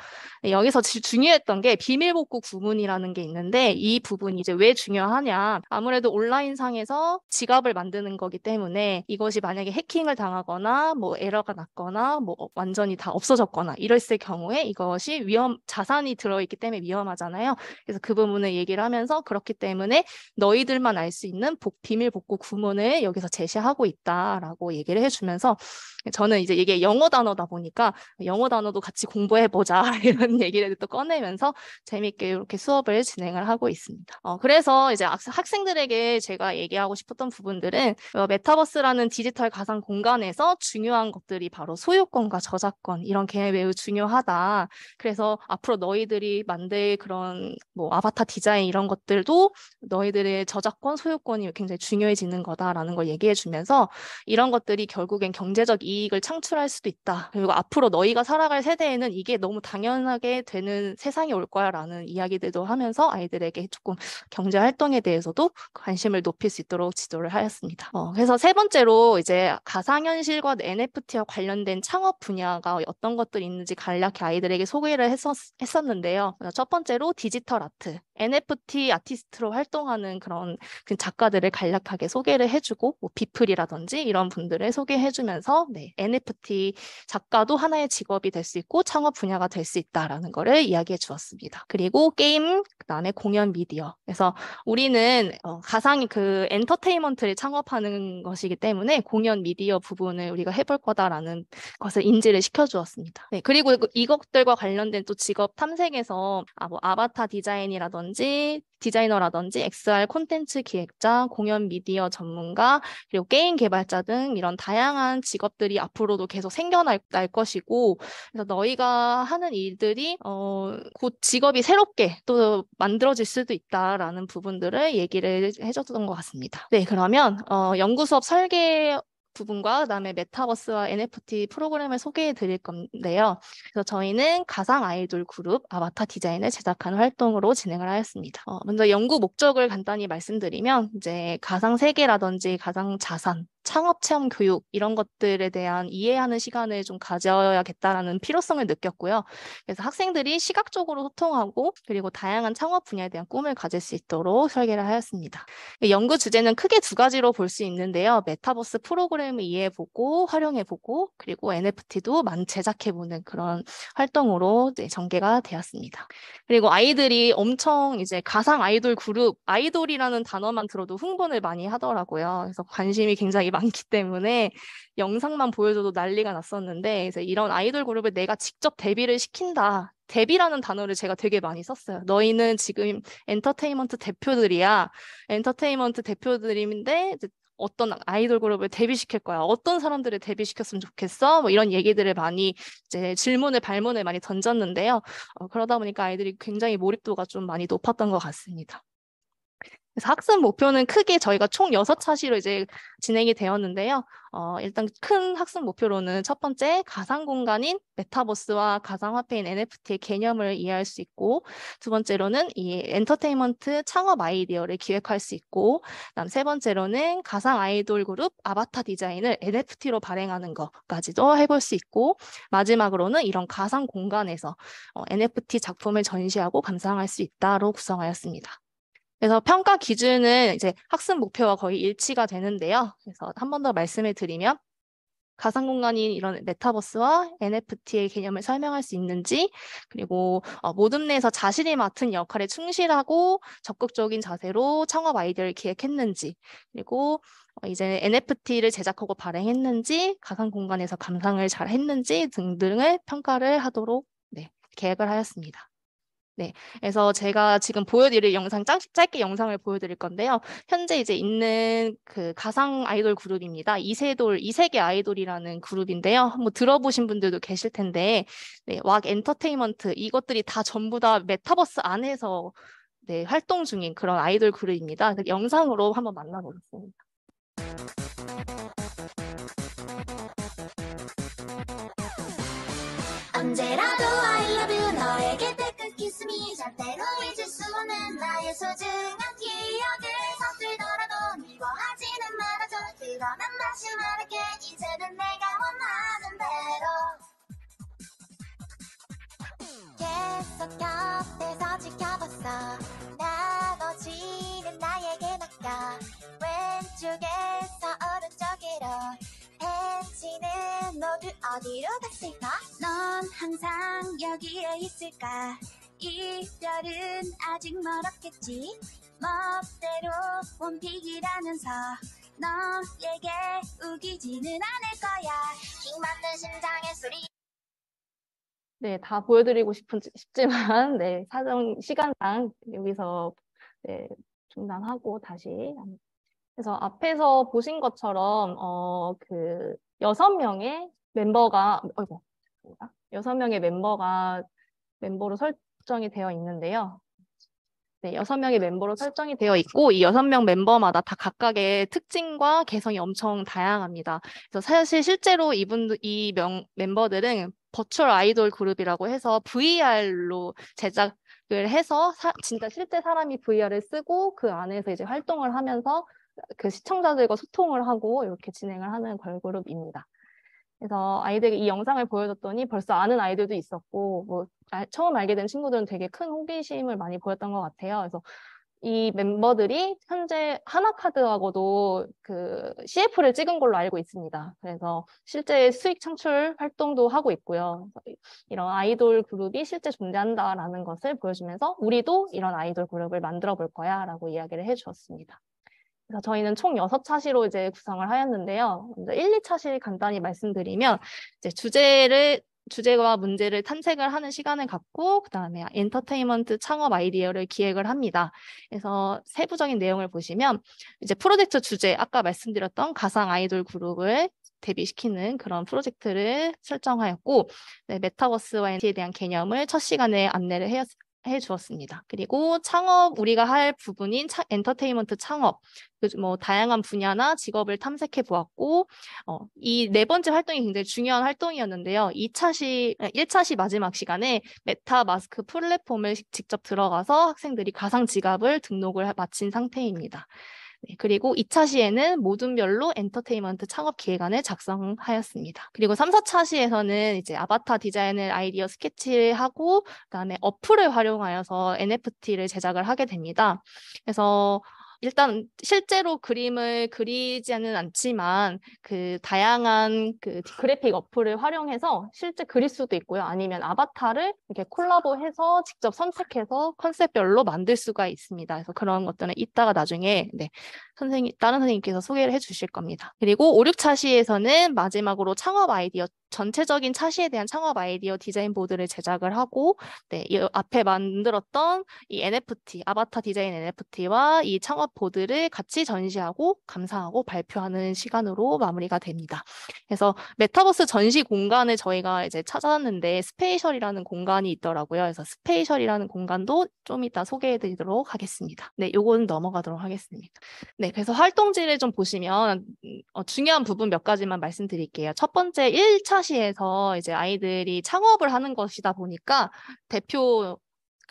여기서 중요했던 게 비밀복구 구문이라는 게 있는데 이 부분이 이제 왜 중요하냐? 아무래도 온라인상에서 지갑을 만드는 거기 때문에 이것이 만약에 해킹을 당하거나 뭐 에러가 났거나 뭐 완전히 다 없어졌거나 이랬을 경우에 이것이 자산이 들어있기 때문에 위험하잖아요. 그래서 그 부분을 얘기를 하면서 그렇기 때문에 너희들만 알 수 있는 비밀 복구 구문을 여기서 제시하고 있다라고 얘기를 해주면서 저는 이제 이게 영어 단어다 보니까 영어 단어도 같이 공부해보자 이런 얘기를 또 꺼내면서 재밌게 이렇게 수업을 진행을 하고 있습니다. 그래서 이제 학생들에게 제가 얘기하고 싶었던 부분들은 메타버스라는 디지털 가상 공간에서 중요한 것들이 바로 소유권과 저작권 이런 게 매우 중요하다. 그래서 앞으로 너희들이 만들 그런 뭐 아바타 디자인 이런 것들도 너희들의 저작권, 소유권이 굉장히 중요해지는 거다라는 걸 얘기해 주면서 이런 것들이 결국엔 경제적 이익을 창출할 수도 있다. 그리고 앞으로 너희가 살아갈 세대에는 이게 너무 당연하게 되는 세상이 올 거야 라는 이야기들도 하면서 아이들에게 조금 경제 활동에 대해서도 관심을 높일 수 있도록 지도를 하였습니다. 그래서 세 번째로 이제 가상현실과 NFT와 관련된 창업 분야가 어떤 것들이 있는지 간략히 아이들에게 소개를 했었는데요. 첫 번째로 디지털 아트, NFT 아티스트로 활동하는 그런 그 작가들을 간략하게 소개를 해주고 뭐 비플이라든지 이런 분들을 소개해주면서 NFT 작가도 하나의 직업이 될 수 있고 창업 분야가 될 수 있다라는 거를 이야기해 주었습니다. 그리고 게임, 그다음에 공연 미디어. 그래서 우리는 가상이 그 엔터테인먼트를 창업하는 것이기 때문에 공연 미디어 부분을 우리가 해볼 거다라는 것을 인지를 시켜주었습니다. 네, 그리고 이것들과 관련된 또 직업 탐색에서 뭐 아바타 디자이너라든지 XR 콘텐츠 기획자, 공연 미디어 전문가, 그리고 게임 개발자 등 이런 다양한 직업들이 앞으로도 계속 생겨날 것이고 그래서 너희가 하는 일들이 곧 직업이 새롭게 또 만들어질 수도 있다라는 부분들을 얘기를 해줬던 것 같습니다. 네, 그러면 연구 수업 설계 부분과 그다음에 메타버스와 NFT 프로그램을 소개해 드릴 건데요. 그래서 저희는 가상 아이돌 그룹 아바타 디자인을 제작하는 활동으로 진행을 하였습니다. 먼저 연구 목적을 간단히 말씀드리면 이제 가상 세계라든지 가상 자산, 창업 체험 교육 이런 것들에 대한 이해하는 시간을 좀 가져야겠다라는 필요성을 느꼈고요. 그래서 학생들이 시각적으로 소통하고 그리고 다양한 창업 분야에 대한 꿈을 가질 수 있도록 설계를 하였습니다. 연구 주제는 크게 두 가지로 볼 수 있는데요. 메타버스 프로그램을 이해해보고 활용해보고 그리고 NFT도 제작해보는 그런 활동으로 전개가 되었습니다. 그리고 아이들이 엄청 이제 가상 아이돌 그룹, 아이돌이라는 단어만 들어도 흥분을 많이 하더라고요. 그래서 관심이 굉장히 많기 때문에 영상만 보여줘도 난리가 났었는데 그래서 이런 아이돌 그룹을 내가 직접 데뷔를 시킨다. 데뷔라는 단어를 제가 되게 많이 썼어요. 너희는 지금 엔터테인먼트 대표들이야. 엔터테인먼트 대표들인데 어떤 아이돌 그룹을 데뷔시킬 거야. 어떤 사람들을 데뷔시켰으면 좋겠어? 뭐 이런 얘기들을 많이 이제 발문을 많이 던졌는데요. 그러다 보니까 아이들이 굉장히 몰입도가 좀 많이 높았던 것 같습니다. 그래서 학습 목표는 크게 저희가 총 6차시로 이제 진행이 되었는데요. 일단 큰 학습 목표로는 첫 번째 가상 공간인 메타버스와 가상화폐인 NFT의 개념을 이해할 수 있고 두 번째로는 이 엔터테인먼트 창업 아이디어를 기획할 수 있고 그다음 세 번째로는 가상 아이돌 그룹 아바타 디자인을 NFT로 발행하는 것까지도 해볼 수 있고 마지막으로는 이런 가상 공간에서 NFT 작품을 전시하고 감상할 수 있다로 구성하였습니다. 그래서 평가 기준은 이제 학습 목표와 거의 일치가 되는데요. 그래서 한 번 더 말씀을 드리면 가상 공간인 이런 메타버스와 NFT의 개념을 설명할 수 있는지 그리고 모둠 내에서 자신이 맡은 역할에 충실하고 적극적인 자세로 창업 아이디어를 기획했는지 그리고 이제 NFT를 제작하고 발행했는지 가상 공간에서 감상을 잘 했는지 등등을 평가를 하도록 계획을 하였습니다. 네, 그래서 제가 지금 보여드릴 영상 짧게 영상을 보여드릴 건데요. 현재 이제 있는 그 가상 아이돌 그룹입니다. 이세계 아이돌이라는 그룹인데요. 한번 들어보신 분들도 계실 텐데, 왁 엔터테인먼트 이것들이 다 전부 다 메타버스 안에서 활동 중인 그런 아이돌 그룹입니다. 영상으로 한번 만나보겠습니다. 언제라도 I love you 너에게 떼끝 kiss me 절대로 잊을 수 없는 나의 소중한 기억을 서툴더라도 미워하지는 말아줘 그러면 다시 말할게 이제는 내가 원하는 대로 계속 곁에서 지켜봤어 나눠지는 나에게 맡겨 왼쪽에서 오른쪽으로 팬티는 모두 어디로 갔을까 넌 항상 여기에 있을까 이별은 아직 멀었겠지 멋대로 원픽이라면서 너에게 우기지는 않을 거야 킹 받는 심장의 소리 네, 다 보여드리고 싶지만, 네, 시간상 여기서 네, 중단하고 다시. 그래서 앞에서 보신 것처럼, 6명의 멤버가, 멤버로 설정이 되어 있는데요. 네, 6명의 멤버로 설정이 되어 있고, 이 6명 멤버마다 다 각각의 특징과 개성이 엄청 다양합니다. 그래서 사실 실제로 이 멤버들은 버추얼 아이돌 그룹이라고 해서 VR로 제작을 해서 진짜 실제 사람이 VR을 쓰고 그 안에서 이제 활동을 하면서 그 시청자들과 소통을 하고 이렇게 진행을 하는 걸그룹입니다. 그래서 아이들이 이 영상을 보여줬더니 벌써 아는 아이들도 있었고, 뭐, 처음 알게 된 친구들은 되게 큰 호기심을 많이 보였던 것 같아요. 그래서 이 멤버들이 현재 하나카드하고도 그 CF를 찍은 걸로 알고 있습니다. 그래서 실제 수익 창출 활동도 하고 있고요. 이런 아이돌 그룹이 실제 존재한다라는 것을 보여주면서 우리도 이런 아이돌 그룹을 만들어 볼 거야 라고 이야기를 해주었습니다. 그래서 저희는 총 6차시로 이제 구성을 하였는데요. 먼저 1, 2차시 간단히 말씀드리면 이제 주제와 문제를 탐색을 하는 시간을 갖고 그다음에 엔터테인먼트 창업 아이디어를 기획을 합니다. 그래서 세부적인 내용을 보시면 이제 프로젝트 주제 아까 말씀드렸던 가상 아이돌 그룹을 데뷔시키는 그런 프로젝트를 설정하였고 네, 메타버스와 NFT에 대한 개념을 첫 시간에 안내를 해주었습니다. 그리고 우리가 할 부분인 엔터테인먼트 창업, 뭐 다양한 분야나 직업을 탐색해 보았고, 이 4번째 활동이 굉장히 중요한 활동이었는데요. 1차시 마지막 시간에 메타 마스크 플랫폼을 직접 들어가서 학생들이 가상 지갑을 등록을 마친 상태입니다. 네, 그리고 2차 시에는 모둠별로 엔터테인먼트 창업 기획안을 작성하였습니다. 그리고 3, 4차 시에서는 이제 아바타 디자인을 아이디어 스케치하고 그다음에 어플을 활용하여서 NFT를 제작을 하게 됩니다. 그래서 일단 실제로 그림을 그리지는 않지만 그 다양한 그 그래픽 어플을 활용해서 실제 그릴 수도 있고요. 아니면 아바타를 이렇게 콜라보해서 직접 선택해서 컨셉별로 만들 수가 있습니다. 그래서 그런 것들은 이따가 나중에 네, 다른 선생님께서 소개를 해주실 겁니다. 그리고 5, 6차 시에서는 마지막으로 전체적인 차시에 대한 창업 아이디어 디자인 보드를 제작을 하고 네, 이 앞에 만들었던 이 NFT, 아바타 디자인 NFT와 이 창업 보드를 같이 전시하고 감상하고 발표하는 시간으로 마무리가 됩니다. 그래서 메타버스 전시 공간을 저희가 이제 찾았는데 스페이셜이라는 공간이 있더라고요. 그래서 스페이셜이라는 공간도 좀 이따 소개해드리도록 하겠습니다. 네, 요거는 넘어가도록 하겠습니다. 네, 그래서 활동지를 좀 보시면 중요한 부분 몇 가지만 말씀드릴게요. 첫 번째 1차 시에서 이제 아이들이 창업을 하는 것이다 보니까 대표가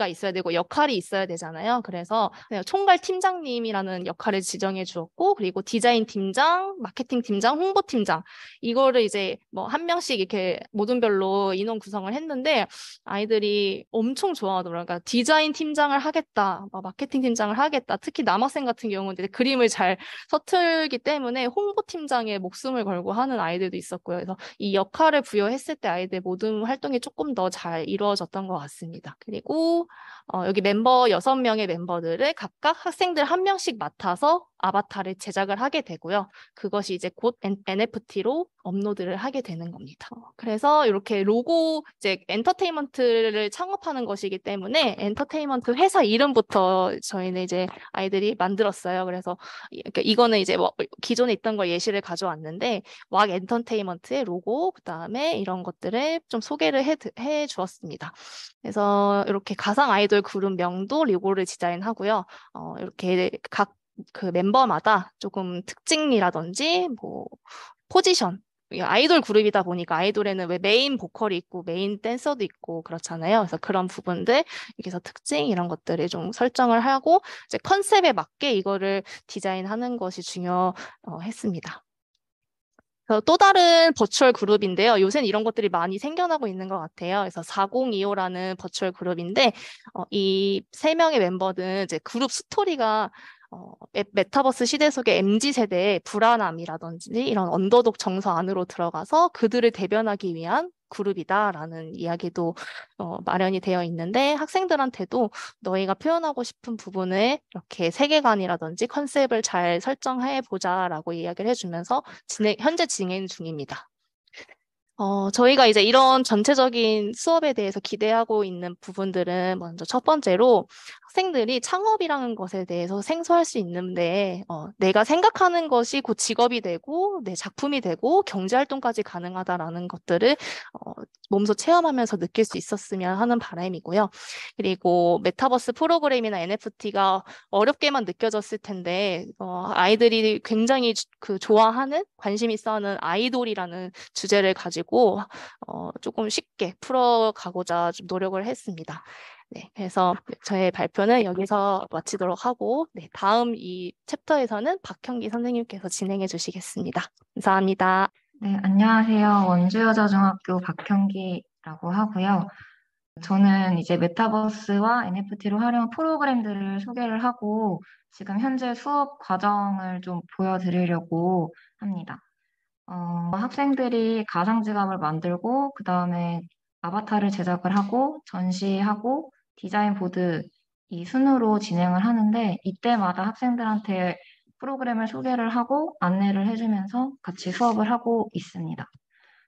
있어야 되고 역할이 있어야 되잖아요. 그래서 총괄 팀장님이라는 역할을 지정해 주었고 그리고 디자인 팀장, 마케팅 팀장, 홍보 팀장 이거를 이제 뭐 한 명씩 이렇게 모둠별로 인원 구성을 했는데 아이들이 엄청 좋아하더라고요. 그러니까 디자인 팀장을 하겠다, 마케팅 팀장을 하겠다. 특히 남학생 같은 경우는 이제 그림을 잘 서툴기 때문에 홍보 팀장에 목숨을 걸고 하는 아이들도 있었고요. 그래서 이 역할을 부여했을 때 아이들 모든 활동이 조금 더 잘 이루어졌던 것 같습니다. 그리고 여기 6명의 멤버들을 각각 학생들 1명씩 맡아서 아바타를 제작을 하게 되고요. 그것이 이제 곧 NFT로 업로드를 하게 되는 겁니다. 그래서 이렇게 로고, 이제 엔터테인먼트를 창업하는 것이기 때문에 엔터테인먼트 회사 이름부터 저희는 이제 아이들이 만들었어요. 그래서 이거는 이제 뭐 기존에 있던 걸 예시를 가져왔는데 왁 엔터테인먼트의 로고, 그다음에 이런 것들을 좀 소개를 해 주었습니다. 그래서 이렇게 가상 아이돌 그룹 명도 로고를 디자인하고요. 이렇게 각 그 멤버마다 조금 특징이라든지 뭐 포지션 아이돌 그룹이다 보니까 아이돌에는 왜 메인 보컬이 있고 메인 댄서도 있고 그렇잖아요. 그래서 그런 부분들 여기서 특징 이런 것들을 좀 설정을 하고 이제 컨셉에 맞게 이거를 디자인하는 것이 중요했습니다. 그래서 또 다른 버추얼 그룹인데요. 요새는 이런 것들이 많이 생겨나고 있는 것 같아요. 그래서 4025라는 버추얼 그룹인데 이 세 명의 멤버는 이제 그룹 스토리가 메타버스 시대 속의 MZ세대의 불안함이라든지 이런 언더독 정서 안으로 들어가서 그들을 대변하기 위한 그룹이다라는 이야기도 마련이 되어 있는데 학생들한테도 너희가 표현하고 싶은 부분을 이렇게 세계관이라든지 컨셉을 잘 설정해 보자라고 이야기를 해주면서 현재 진행 중입니다. 저희가 이제 이런 전체적인 수업에 대해서 기대하고 있는 부분들은 먼저 첫 번째로 학생들이 창업이라는 것에 대해서 생소할 수 있는데 내가 생각하는 것이 곧 직업이 되고 내 작품이 되고 경제활동까지 가능하다라는 것들을 몸소 체험하면서 느낄 수 있었으면 하는 바람이고요. 그리고 메타버스 프로그램이나 NFT가 어렵게만 느껴졌을 텐데 아이들이 굉장히 좋아하는 관심 있어하는 아이돌이라는 주제를 가지고 조금 쉽게 풀어가고자 좀 노력을 했습니다. 네, 그래서 저의 발표는 여기서 마치도록 하고 다음 이 챕터에서는 박형기 선생님께서 진행해 주시겠습니다. 감사합니다. 네, 안녕하세요. 원주여자중학교 박형기라고 하고요. 저는 이제 메타버스와 NFT를 활용한 프로그램들을 소개를 하고 지금 현재 수업 과정을 좀 보여드리려고 합니다. 학생들이 가상지갑을 만들고 그 다음에 아바타를 제작을 하고 전시하고 디자인 보드 이 순으로 진행을 하는데 이때마다 학생들한테 프로그램을 소개를 하고 안내를 해주면서 같이 수업을 하고 있습니다.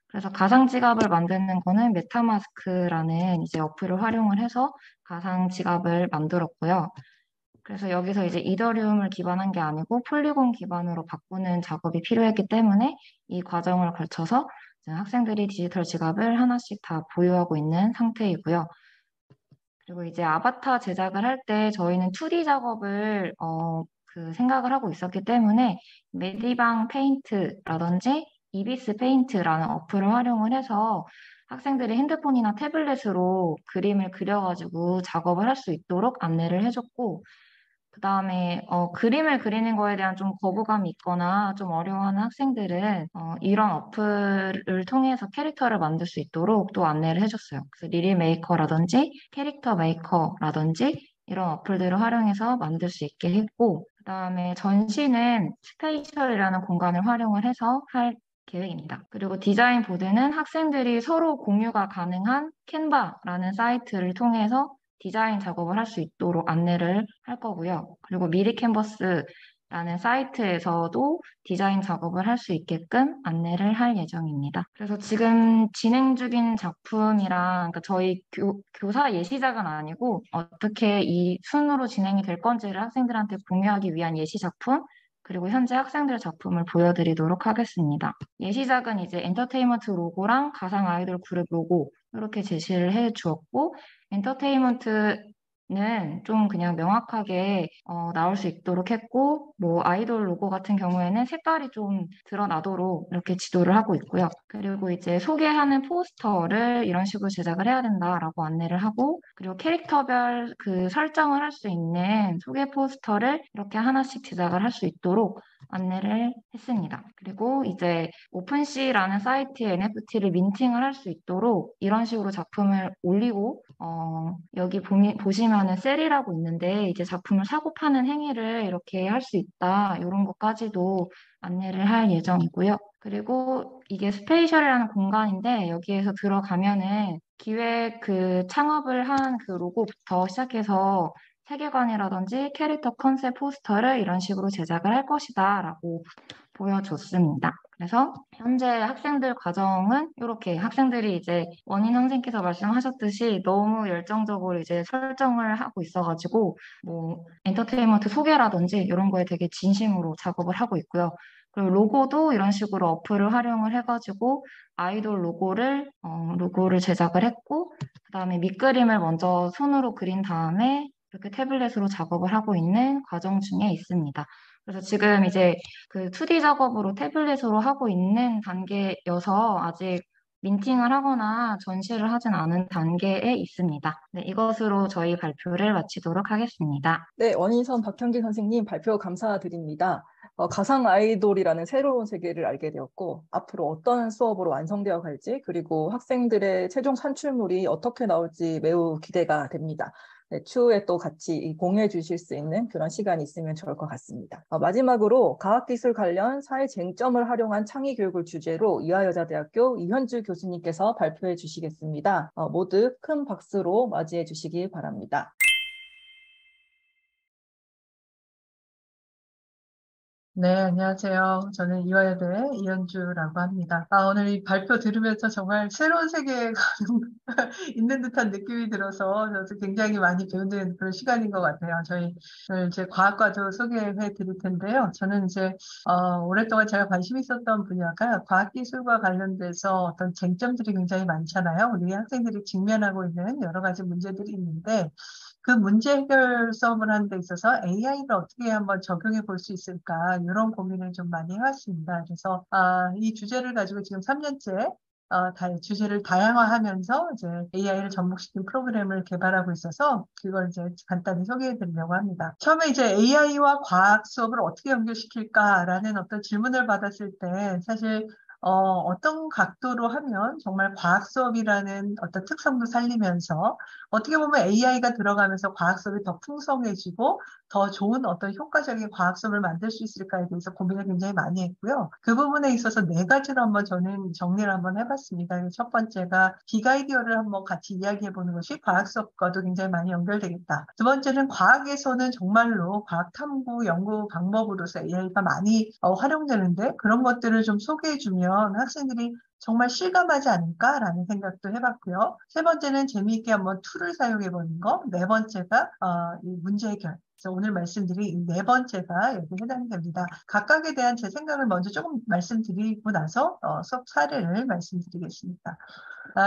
그래서 가상지갑을 만드는 거는 메타마스크라는 이제 어플을 활용을 해서 가상지갑을 만들었고요. 그래서 여기서 이제 이더리움을 기반한 게 아니고 폴리곤 기반으로 바꾸는 작업이 필요했기 때문에 이 과정을 거쳐서 학생들이 디지털 지갑을 하나씩 다 보유하고 있는 상태이고요. 그리고 이제 아바타 제작을 할 때 저희는 2D 작업을 생각을 하고 있었기 때문에 메디방 페인트라든지 이비스 페인트라는 어플을 활용을 해서 학생들이 핸드폰이나 태블릿으로 그림을 그려가지고 작업을 할 수 있도록 안내를 해줬고 그 다음에 그림을 그리는 거에 대한 좀 거부감이 있거나 좀 어려워하는 학생들은 이런 어플을 통해서 캐릭터를 만들 수 있도록 또 안내를 해줬어요. 그래서 리리 메이커라든지 캐릭터 메이커라든지 이런 어플들을 활용해서 만들 수 있게 했고 그 다음에 전시는 스페이셜이라는 공간을 활용을 해서 할 계획입니다. 그리고 디자인 보드는 학생들이 서로 공유가 가능한 캔바라는 사이트를 통해서 디자인 작업을 할 수 있도록 안내를 할 거고요. 그리고 미리 캔버스라는 사이트에서도 디자인 작업을 할 수 있게끔 안내를 할 예정입니다. 그래서 지금 진행 중인 작품이랑 그러니까 저희 교사 예시작은 아니고 어떻게 이 순으로 진행이 될 건지를 학생들한테 공유하기 위한 예시 작품 그리고 현재 학생들 작품을 보여드리도록 하겠습니다. 예시작은 이제 엔터테인먼트 로고랑 가상 아이돌 그룹 로고 이렇게 제시를 해 주었고 엔터테인먼트는 좀 그냥 명확하게 나올 수 있도록 했고 뭐 아이돌 로고 같은 경우에는 색깔이 좀 드러나도록 이렇게 지도를 하고 있고요. 그리고 이제 소개하는 포스터를 이런 식으로 제작을 해야 된다라고 안내를 하고 그리고 캐릭터별 그 설정을 할 수 있는 소개 포스터를 이렇게 하나씩 제작을 할 수 있도록 안내를 했습니다. 그리고 이제 오픈시라는 사이트에 NFT를 민팅을 할 수 있도록 이런 식으로 작품을 올리고 여기 보시면은 셀이라고 있는데 이제 작품을 사고 파는 행위를 이렇게 할 수 있다 이런 것까지도 안내를 할 예정이고요. 그리고 이게 스페이셜이라는 공간인데 여기에서 들어가면은 기획 그 창업을 한 그 로고부터 시작해서 세계관이라든지 캐릭터 컨셉 포스터를 이런 식으로 제작을 할 것이다 라고 보여줬습니다. 그래서 현재 학생들 과정은 이렇게 학생들이 이제 원인 선생님께서 말씀하셨듯이 너무 열정적으로 이제 설정을 하고 있어가지고 뭐 엔터테인먼트 소개라든지 이런 거에 되게 진심으로 작업을 하고 있고요. 그리고 로고도 이런 식으로 어플을 활용을 해가지고 아이돌 로고를 제작을 했고 그다음에 밑그림을 먼저 손으로 그린 다음에 이렇게 태블릿으로 작업을 하고 있는 과정 중에 있습니다. 그래서 지금 이제 그 2D 작업으로 태블릿으로 하고 있는 단계여서 아직 민팅을 하거나 전시를 하진 않은 단계에 있습니다. 네, 이것으로 저희 발표를 마치도록 하겠습니다. 네, 원인선 박형기 선생님 발표 감사드립니다. 가상 아이돌이라는 새로운 세계를 알게 되었고 앞으로 어떤 수업으로 완성되어 갈지 그리고 학생들의 최종 산출물이 어떻게 나올지 매우 기대가 됩니다. 네, 추후에 또 같이 공유해 주실 수 있는 그런 시간이 있으면 좋을 것 같습니다. 마지막으로 과학기술 관련 사회 쟁점을 활용한 창의 교육을 주제로 이화여자대학교 이현주 교수님께서 발표해 주시겠습니다. 모두 큰 박수로 맞이해 주시기 바랍니다. 네, 안녕하세요. 저는 이화여대 이현주라고 합니다. 오늘 이 발표 들으면서 정말 새로운 세계에 있는 듯한 느낌이 들어서 저도 굉장히 많이 배우는 그런 시간인 것 같아요. 저희 이제 과학과도 소개해 드릴 텐데요. 저는 이제 오랫동안 제가 관심 있었던 분야가 과학기술과 관련돼서 어떤 쟁점들이 굉장히 많잖아요. 우리 학생들이 직면하고 있는 여러 가지 문제들이 있는데 그 문제 해결 수업을 하는 데 있어서 AI를 어떻게 한번 적용해 볼 수 있을까 이런 고민을 좀 많이 해왔습니다. 그래서 이 주제를 가지고 지금 3년째 주제를 다양화하면서 이제 AI를 접목시킨 프로그램을 개발하고 있어서 그걸 이제 간단히 소개해 드리려고 합니다. 처음에 이제 AI와 과학 수업을 어떻게 연결시킬까라는 어떤 질문을 받았을 때 사실 어떤 각도로 하면 정말 과학 수업이라는 어떤 특성도 살리면서 어떻게 보면 AI가 들어가면서 과학 수업이 더 풍성해지고 더 좋은 어떤 효과적인 과학 수업을 만들 수 있을까에 대해서 고민을 굉장히 많이 했고요. 그 부분에 있어서 4가지로 한번 저는 정리를 한번 해봤습니다. 첫 번째가 빅 아이디어를 한번 같이 이야기해보는 것이 과학 수업과도 굉장히 많이 연결되겠다. 두 번째는 과학에서는 정말로 과학 탐구, 연구 방법으로서 AI가 많이 활용되는데 그런 것들을 좀 소개해주면 학생들이 정말 실감하지 않을까라는 생각도 해봤고요. 세 번째는 재미있게 한번 툴을 사용해보는 거. 네 번째가 이 문제 해결. 그래서 오늘 말씀드린 이 4번째가 여기 해당이 됩니다. 각각에 대한 제 생각을 먼저 조금 말씀드리고 나서 수업 사례를 말씀드리겠습니다.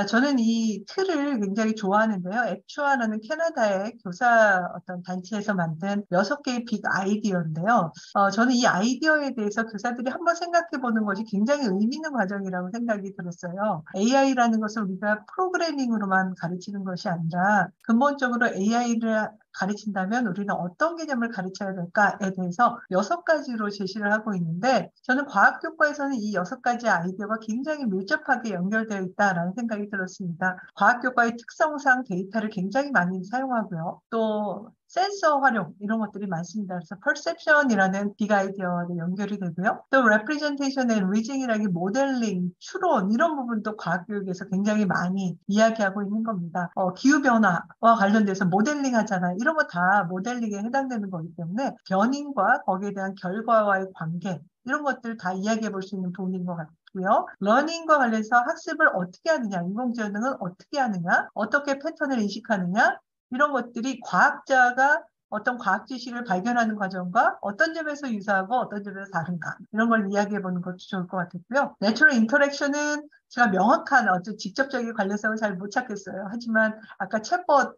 저는 이 틀을 굉장히 좋아하는데요. 액추아라는 캐나다의 교사 어떤 단체에서 만든 6개의 빅 아이디어인데요. 저는 이 아이디어에 대해서 교사들이 한번 생각해 보는 것이 굉장히 의미 있는 과정이라고 생각이 들었어요. AI라는 것을 우리가 프로그래밍으로만 가르치는 것이 아니라 근본적으로 AI를 가르친다면 우리는 어떤 개념을 가르쳐야 될까에 대해서 6가지로 제시를 하고 있는데 저는 과학교과에서는 이 6가지 아이디어가 굉장히 밀접하게 연결되어 있다라는 생각이 들었습니다. 과학교과의 특성상 데이터를 굉장히 많이 사용하고요. 또 센서 활용 이런 것들이 많습니다. 그래서 perception이라는 빅 아이디어와 연결이 되고요. 또 representation and reasoning이라는 모델링, 추론 이런 부분도 과학교육에서 굉장히 많이 이야기하고 있는 겁니다. 기후변화와 관련돼서 모델링 하잖아요. 이런 거 다 모델링에 해당되는 거기 때문에 변인과 거기에 대한 결과와의 관계 이런 것들 다 이야기해 볼 수 있는 부분인 것 같고요. 러닝과 관련해서 학습을 어떻게 하느냐, 인공지능은 어떻게 하느냐, 어떻게 패턴을 인식하느냐 이런 것들이 과학자가 어떤 과학 지식을 발견하는 과정과 어떤 점에서 유사하고 어떤 점에서 다른가 이런 걸 이야기해 보는 것도 좋을 것 같았고요. 내추럴 인터랙션은 제가 명확한 어떤 직접적인 관련성을 잘 못 찾겠어요. 하지만 아까 챗봇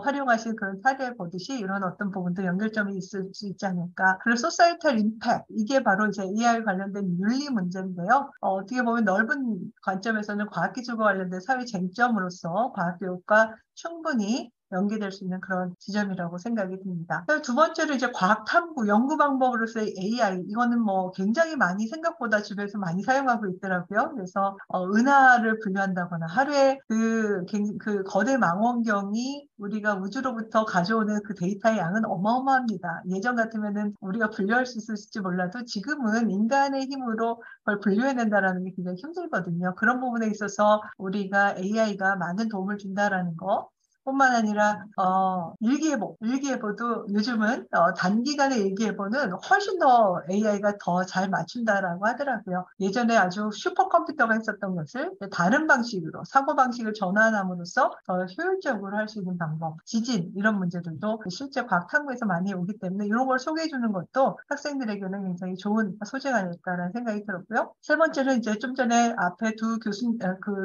활용하신 그런 사례 보듯이 이런 어떤 부분도 연결점이 있을 수 있지 않을까. 그리고 소사이탈 임팩트 이게 바로 이제 AI 관련된 윤리 문제인데요. 어떻게 보면 넓은 관점에서는 과학기술과 관련된 사회 쟁점으로서 과학교육과 충분히 연계될 수 있는 그런 지점이라고 생각이 듭니다. 두 번째로 이제 과학 탐구, 연구 방법으로서의 AI 이거는 뭐 굉장히 많이 생각보다 주변에서 많이 사용하고 있더라고요. 그래서 은하를 분류한다거나 하루에 그 거대 망원경이 우리가 우주로부터 가져오는 그 데이터의 양은 어마어마합니다. 예전 같으면은 우리가 분류할 수 있을지 몰라도 지금은 인간의 힘으로 그걸 분류해낸다라는 게 굉장히 힘들거든요. 그런 부분에 있어서 우리가 AI가 많은 도움을 준다라는 거. 뿐만 아니라 일기예보도 요즘은 단기간의 일기예보는 훨씬 더 AI가 더 잘 맞춘다라고 하더라고요. 예전에 아주 슈퍼컴퓨터가 했었던 것을 다른 방식으로 사고방식을 전환함으로써 더 효율적으로 할 수 있는 방법, 지진 이런 문제들도 실제 과학 탐구에서 많이 오기 때문에 이런 걸 소개해 주는 것도 학생들에게는 굉장히 좋은 소재가 아닐까라는 생각이 들었고요. 세 번째는 이제 좀 전에 앞에 두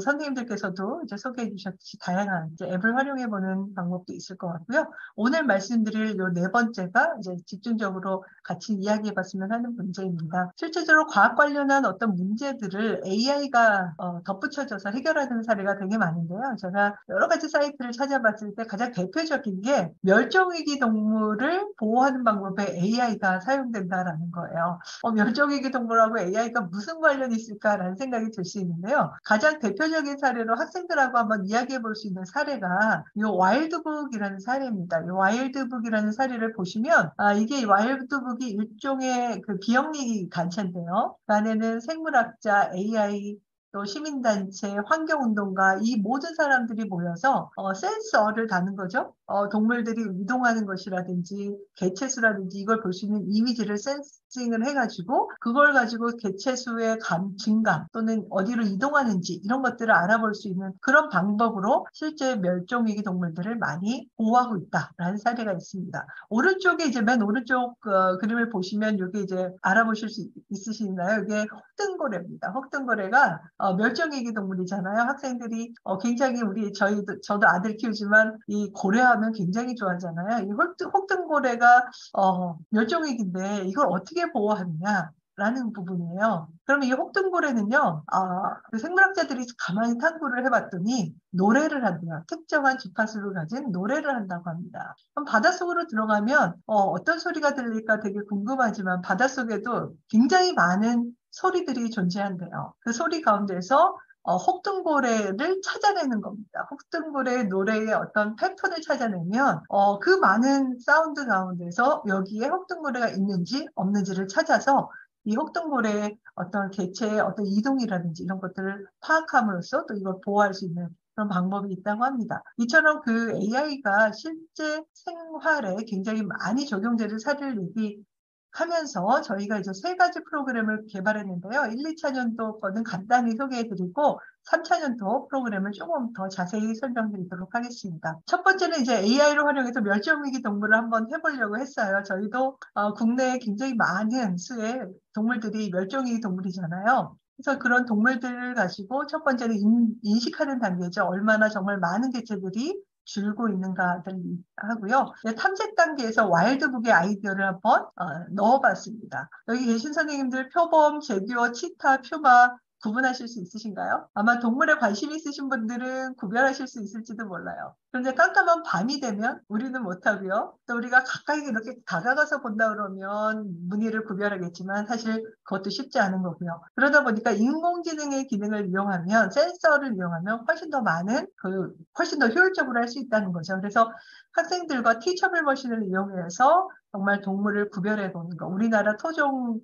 선생님들께서도 이제 소개해 주셨듯이 다양한 이제 앱을 활용해 해보는 방법도 있을 것 같고요. 오늘 말씀드릴 요 네 번째가 이제 집중적으로 같이 이야기해봤으면 하는 문제입니다. 실제적으로 과학 관련한 어떤 문제들을 AI가 덧붙여져서 해결하는 사례가 되게 많은데요. 제가 여러 가지 사이트를 찾아봤을 때 가장 대표적인 게 멸종위기 동물을 보호하는 방법에 AI가 사용된다라는 거예요. 멸종위기 동물하고 AI가 무슨 관련이 있을까라는 생각이 들 수 있는데요. 가장 대표적인 사례로 학생들하고 한번 이야기해 볼 수 있는 사례가 이 와일드북이라는 사례입니다. 이 와일드북이라는 사례를 보시면 이게 와일드북이 일종의 그 비영리 단체인데요. 그 안에는 생물학자, AI, 또 시민단체, 환경운동가 이 모든 사람들이 모여서 센서를 다는 거죠. 동물들이 이동하는 것이라든지 개체수라든지 이걸 볼 수 있는 이미지를 센싱을 해가지고 그걸 가지고 개체수의 증감 또는 어디로 이동하는지 이런 것들을 알아볼 수 있는 그런 방법으로 실제 멸종위기 동물들을 많이 보호하고 있다라는 사례가 있습니다. 오른쪽에 이제 맨 오른쪽 그림을 보시면 이게 이제 알아보실 수 있으시나요? 이게 혹등고래입니다. 혹등고래가 멸종위기 동물이잖아요. 학생들이 굉장히 저도 아들 키우지만 이 고래하면 굉장히 좋아하잖아요. 이 혹등고래가 멸종위기인데 이걸 어떻게 보호하느냐라는 부분이에요. 그러면 이 혹등고래는요, 그 생물학자들이 가만히 탐구를 해봤더니 노래를 한대요. 특정한 주파수를 가진 노래를 한다고 합니다. 그럼 바닷속으로 들어가면 어떤 소리가 들릴까 되게 궁금하지만 바닷속에도 굉장히 많은 소리들이 존재한대요. 그 소리 가운데서 혹등고래를 찾아내는 겁니다. 혹등고래의 노래의 어떤 패턴을 찾아내면 그 많은 사운드 가운데서 여기에 혹등고래가 있는지 없는지를 찾아서 이 혹등고래의 어떤 개체의 어떤 이동이라든지 이런 것들을 파악함으로써 또 이걸 보호할 수 있는 그런 방법이 있다고 합니다. 이처럼 그 AI가 실제 생활에 굉장히 많이 적용되는 사례를 하면서 저희가 이제 3가지 프로그램을 개발했는데요. 1, 2차년도 거는 간단히 소개해드리고 3차년도 프로그램을 조금 더 자세히 설명드리도록 하겠습니다. 첫 번째는 이제 AI를 활용해서 멸종위기 동물을 한번 해보려고 했어요. 저희도 국내에 굉장히 많은 수의 동물들이 멸종위기 동물이잖아요. 그래서 그런 동물들을 가지고 첫 번째는 인식하는 단계죠. 얼마나 정말 많은 개체들이 줄고 있는가를 하고요. 탐색 단계에서 와일드북의 아이디어를 한번 넣어봤습니다. 여기 계신 선생님들 표범, 제규어, 치타, 퓨마 구분하실 수 있으신가요? 아마 동물에 관심 있으신 분들은 구별하실 수 있을지도 몰라요. 그런데 깜깜한 밤이 되면 우리는 못하고요. 또 우리가 가까이 이렇게 다가가서 본다 그러면 무늬를 구별하겠지만 사실 그것도 쉽지 않은 거고요. 그러다 보니까 인공지능의 기능을 이용하면 센서를 이용하면 훨씬 더 많은 훨씬 더 효율적으로 할 수 있다는 거죠. 그래서 학생들과 티처블 머신을 이용해서 정말 동물을 구별해 보는 거. 우리나라 토종인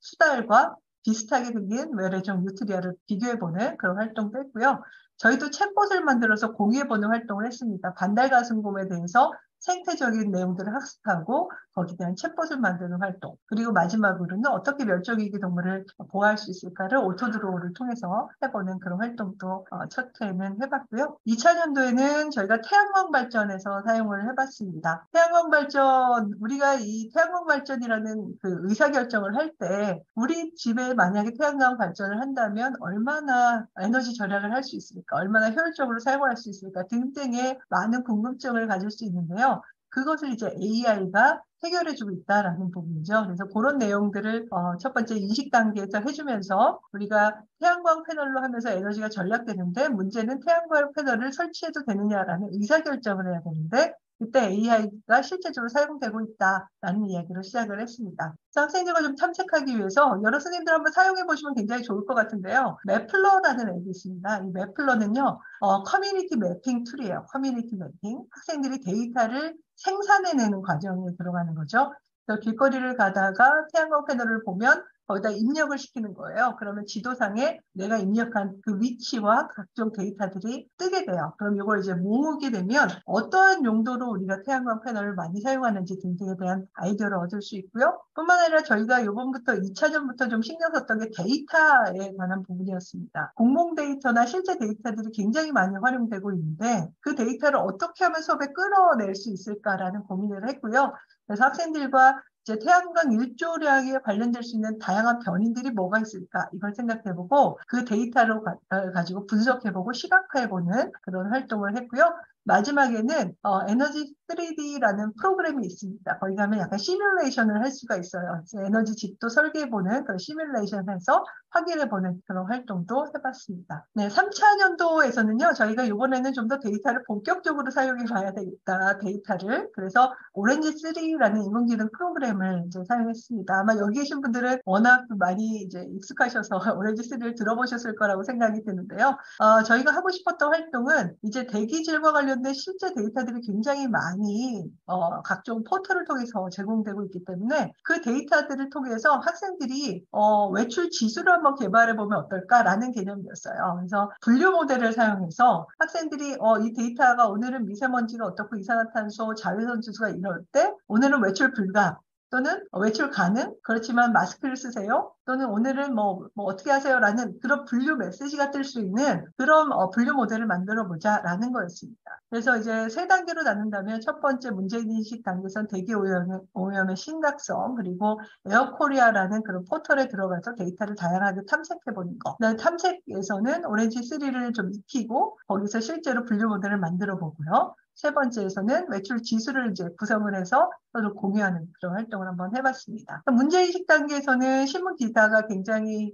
수달과 비슷하게 생긴 외래종 뉴트리아를 비교해보는 그런 활동도 했고요. 저희도 챗봇을 만들어서 공유해보는 활동을 했습니다. 반달가슴곰에 대해서 생태적인 내용들을 학습하고 거기에 대한 챗봇을 만드는 활동. 그리고 마지막으로는 어떻게 멸종위기 동물을 보호할 수 있을까를 오토드로우를 통해서 해보는 그런 활동도 첫 회에는 해봤고요. 2차년도에는 저희가 태양광 발전에서 사용을 해봤습니다. 태양광 발전, 우리가 이 태양광 발전이라는 그 의사결정을 할 때 우리 집에 만약에 태양광 발전을 한다면 얼마나 에너지 절약을 할 수 있을까, 얼마나 효율적으로 사용할 수 있을까 등등의 많은 궁금증을 가질 수 있는데요. 그것을 이제 AI가 해결해주고 있다라는 부분이죠. 그래서 그런 내용들을 첫 번째 인식 단계에서 해주면서 우리가 태양광 패널로 하면서 에너지가 절약되는데 문제는 태양광 패널을 설치해도 되느냐라는 의사결정을 해야 되는데 그때 AI가 실제적으로 사용되고 있다라는 이야기로 시작을 했습니다. 그래서 학생들과 좀 탐색하기 위해서 여러 선생님들 한번 사용해 보시면 굉장히 좋을 것 같은데요. 매플러라는 앱이 있습니다. 이 매플러는요, 커뮤니티 매핑 툴이에요. 커뮤니티 매핑. 학생들이 데이터를 생산해내는 과정에 들어가는 거죠. 그래서 길거리를 가다가 태양광 패널을 보면 거기다 입력을 시키는 거예요. 그러면 지도상에 내가 입력한 그 위치와 각종 데이터들이 뜨게 돼요. 그럼 이걸 이제 모으게 되면 어떠한 용도로 우리가 태양광 패널을 많이 사용하는지 등등에 대한 아이디어를 얻을 수 있고요. 뿐만 아니라 저희가 이번부터 2차전부터 좀 신경 썼던 게 데이터에 관한 부분이었습니다. 공공 데이터나 실제 데이터들이 굉장히 많이 활용되고 있는데 그 데이터를 어떻게 하면 수업에 끌어낼 수 있을까라는 고민을 했고요. 그래서 학생들과 이제 태양광 일조량에 관련될 수 있는 다양한 변인들이 뭐가 있을까 이걸 생각해보고 그 데이터를 가지고 분석해보고 시각화해보는 그런 활동을 했고요. 마지막에는 에너지 3D라는 프로그램이 있습니다. 거기 가면 약간 시뮬레이션을 할 수가 있어요. 에너지 집도 설계해보는 그런 시뮬레이션해서 확인해보는 그런 활동도 해봤습니다. 네, 3차 연도에서는요, 저희가 이번에는 좀 더 데이터를 본격적으로 사용해봐야 되겠다, 데이터를. 그래서 오렌지3라는 인공지능 프로그램을 이제 사용했습니다. 아마 여기 계신 분들은 워낙 많이 이제 익숙하셔서 오렌지3를 들어보셨을 거라고 생각이 드는데요. 저희가 하고 싶었던 활동은 이제 대기질과 관련된 실제 데이터들이 굉장히 많이 각종 포털을 통해서 제공되고 있기 때문에 그 데이터들을 통해서 학생들이 외출 지수를 한번 개발해보면 어떨까라는 개념이었어요. 그래서 분류 모델을 사용해서 학생들이 이 데이터가 오늘은 미세먼지가 어떻고 이산화탄소, 자외선 지수가 이럴 때 오늘은 외출 불가 또는 외출 가능, 그렇지만 마스크를 쓰세요. 또는 오늘은 뭐 어떻게 하세요라는 그런 분류 메시지가 뜰 수 있는 그런 분류 모델을 만들어 보자라는 거였습니다. 그래서 이제 3단계로 나눈다면 첫 번째 문제인식 단계에서는 대기 오염의 심각성, 그리고 에어코리아라는 그런 포털에 들어가서 데이터를 다양하게 탐색해 보는 거. 그다음에 탐색에서는 오렌지3를 좀 익히고 거기서 실제로 분류 모델을 만들어 보고요. 세 번째에서는 외출 지수를 이제 구성을 해서 서로 공유하는 그런 활동을 한번 해봤습니다. 문제인식 단계에서는 신문 기사가 굉장히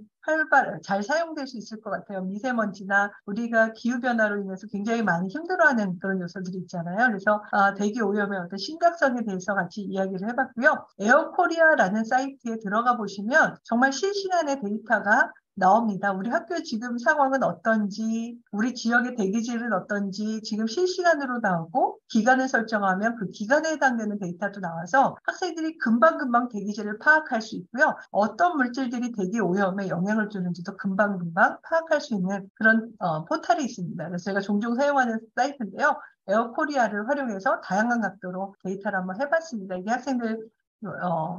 잘 사용될 수 있을 것 같아요. 미세먼지나 우리가 기후변화로 인해서 굉장히 많이 힘들어하는 그런 요소들이 있잖아요. 그래서 대기 오염의 어떤 심각성에 대해서 같이 이야기를 해봤고요. 에어코리아라는 사이트에 들어가 보시면 정말 실시간의 데이터가 나옵니다. 우리 학교 지금 상황은 어떤지, 우리 지역의 대기질은 어떤지 지금 실시간으로 나오고 기간을 설정하면 그 기간에 해당되는 데이터도 나와서 학생들이 금방금방 대기질을 파악할 수 있고요. 어떤 물질들이 대기 오염에 영향을 주는지도 금방금방 파악할 수 있는 그런 포털이 있습니다. 그래서 제가 종종 사용하는 사이트인데요. 에어코리아를 활용해서 다양한 각도로 데이터를 한번 해봤습니다. 이게 학생들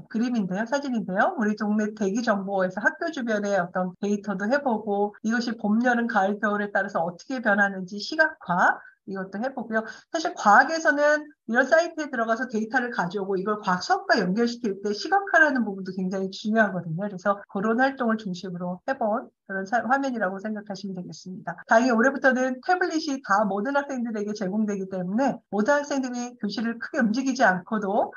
그림인데요, 사진인데요. 우리 동네 대기정보에서 학교 주변의 어떤 데이터도 해보고 이것이 봄, 여름, 가을, 겨울에 따라서 어떻게 변하는지 시각화 이것도 해보고요. 사실 과학에서는 이런 사이트에 들어가서 데이터를 가져오고 이걸 과학 수업과 연결시킬 때 시각화라는 부분도 굉장히 중요하거든요. 그래서 그런 활동을 중심으로 해본 그런 화면이라고 생각하시면 되겠습니다. 다행히 올해부터는 태블릿이 다 모든 학생들에게 제공되기 때문에 모든 학생들이 교실을 크게 움직이지 않고도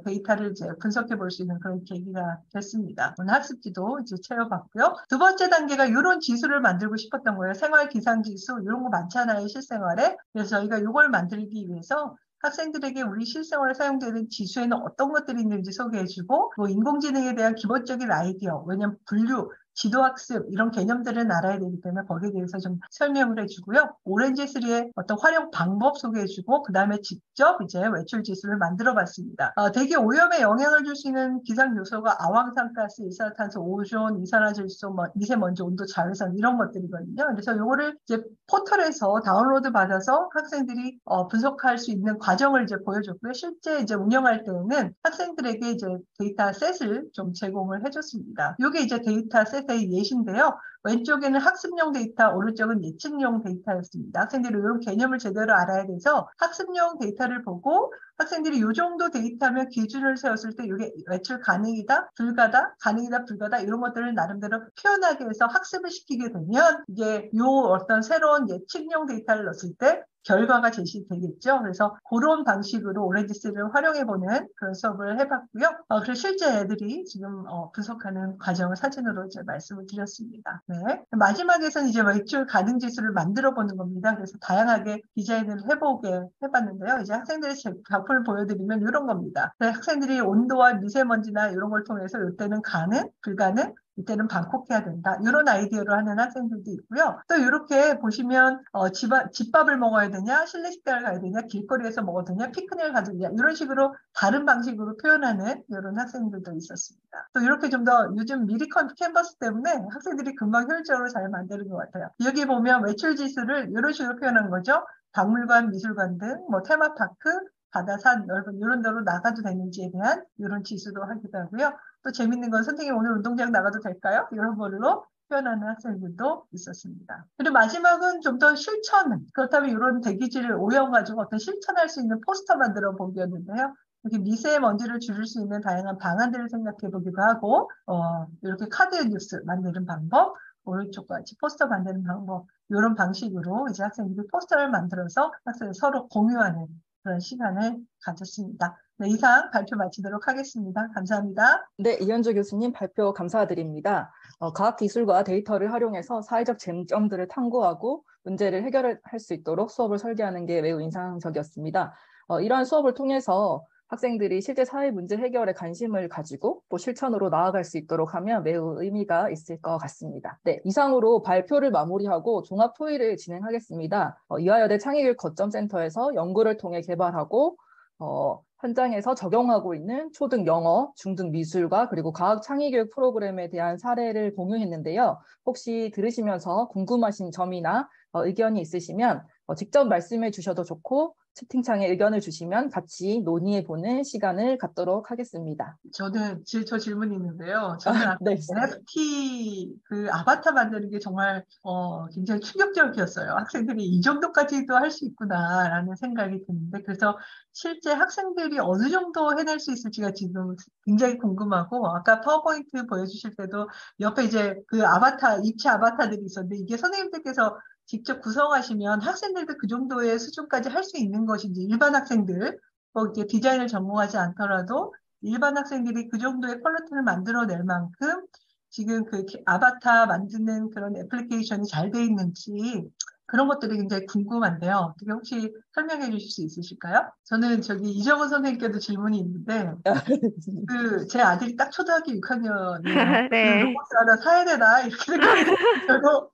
데이터를 이제 분석해 볼 수 있는 그런 계기가 됐습니다. 오늘 학습지도 이제 채워봤고요. 두 번째 단계가 이런 지수를 만들고 싶었던 거예요. 생활 기상 지수 이런 거 많잖아요, 실생활에. 그래서 저희가 이걸 만들기 위해서 학생들에게 우리 실생활에 사용되는 지수에는 어떤 것들이 있는지 소개해주고 뭐 인공지능에 대한 기본적인 아이디어, 왜냐하면 분류, 지도학습 이런 개념들은 알아야 되기 때문에 거기에 대해서 좀 설명을 해주고요. 오렌지3의 어떤 활용 방법 소개해주고 그 다음에 직접 이제 외출 지수를 만들어봤습니다. 대기 오염에 영향을 줄 수 있는 기상 요소가 아황산가스, 이산화탄소, 오존, 이산화질소, 미세먼지, 온도, 자외선 이런 것들이거든요. 그래서 이거를 이제 포털에서 다운로드 받아서 학생들이 분석할 수 있는 과정을 이제 보여줬고요. 실제 이제 운영할 때는 학생들에게 이제 데이터 셋을 좀 제공을 해줬습니다. 이게 이제 데이터 셋 예시인데요. 왼쪽에는 학습용 데이터, 오른쪽은 예측용 데이터였습니다. 학생들이 이런 개념을 제대로 알아야 돼서 학습용 데이터를 보고 학생들이 이 정도 데이터면 기준을 세웠을 때 이게 외출 가능이다, 불가다, 가능이다, 불가다 이런 것들을 나름대로 표현하게 해서 학습을 시키게 되면 이게 이 어떤 새로운 예측용 데이터를 넣었을 때 결과가 제시되겠죠. 그래서 그런 방식으로 오렌지3를 활용해보는 그런 수업을 해봤고요. 그래서 실제 애들이 지금 분석하는 과정을 사진으로 이제 말씀을 드렸습니다. 네. 마지막에서는 이제 외출 가능 지수를 만들어보는 겁니다. 그래서 다양하게 디자인을 해보게 해봤는데요. 이제 학생들의 작품을 보여드리면 이런 겁니다. 학생들이 온도와 미세먼지나 이런 걸 통해서 이때는 가능, 불가능, 이때는 방콕해야 된다. 이런 아이디어로 하는 학생들도 있고요. 또 이렇게 보시면 집밥을 먹어야 되냐, 실내 식당을 가야 되냐, 길거리에서 먹어도 되냐, 피크닉을 가도 되냐 이런 식으로 다른 방식으로 표현하는 이런 학생들도 있었습니다. 또 이렇게 좀 더 요즘 미리 캔버스 때문에 학생들이 금방 효율적으로 잘 만드는 것 같아요. 여기 보면 외출 지수를 이런 식으로 표현한 거죠. 박물관, 미술관 등 뭐 테마파크, 바다, 산, 넓은 이런 데로 나가도 되는지에 대한 이런 지수도 하기도 하고요. 또 재밌는 건 선생님 오늘 운동장 나가도 될까요? 이런 걸로 표현하는 학생들도 있었습니다. 그리고 마지막은 좀 더 실천, 그렇다면 이런 대기질 오염 가지고 어떤 실천할 수 있는 포스터 만들어 보기였는데요. 이렇게 미세먼지를 줄일 수 있는 다양한 방안들을 생각해 보기도 하고 이렇게 카드 뉴스 만드는 방법, 오른쪽과 같이 포스터 만드는 방법, 이런 방식으로 이제 학생들이 포스터를 만들어서 학생들 서로 공유하는 그런 시간을 가졌습니다. 네, 이상 발표 마치도록 하겠습니다. 감사합니다. 네, 이현주 교수님 발표 감사드립니다. 과학기술과 데이터를 활용해서 사회적 쟁점들을 탐구하고 문제를 해결할 수 있도록 수업을 설계하는 게 매우 인상적이었습니다. 이러한 수업을 통해서 학생들이 실제 사회 문제 해결에 관심을 가지고 또 실천으로 나아갈 수 있도록 하면 매우 의미가 있을 것 같습니다. 네, 이상으로 발표를 마무리하고 종합 토의를 진행하겠습니다. 이화여대 창의교육 거점센터에서 연구를 통해 개발하고 현장에서 적용하고 있는 초등 영어, 중등 미술과 그리고 과학 창의교육 프로그램에 대한 사례를 공유했는데요. 혹시 들으시면서 궁금하신 점이나 의견이 있으시면 직접 말씀해 주셔도 좋고 채팅창에 의견을 주시면 같이 논의해보는 시간을 갖도록 하겠습니다. 저 질문이 있는데요. 저는 아까 네. NFT 그 아바타 만드는 게 정말 굉장히 충격적이었어요. 학생들이 이 정도까지도 할 수 있구나라는 생각이 드는데, 그래서 실제 학생들이 어느 정도 해낼 수 있을지가 지금 굉장히 궁금하고, 아까 파워포인트 보여주실 때도 옆에 이제 그 아바타, 입체 아바타들이 있었는데, 이게 선생님들께서 직접 구성하시면 학생들도 그 정도의 수준까지 할 수 있는 것인지, 일반 학생들, 이제 디자인을 전공하지 않더라도 일반 학생들이 그 정도의 퀄리티를 만들어낼 만큼 지금 그 아바타 만드는 그런 애플리케이션이 잘 돼 있는지 그런 것들이 굉장히 궁금한데요. 어떻게 혹시 설명해 주실 수 있으실까요? 저는 저기 이정은 선생님께도 질문이 있는데, 제 아들이 딱 초등학교 6학년이에요. 네. 그 로봇을 하나 사야 되나 이렇게 생각이 들고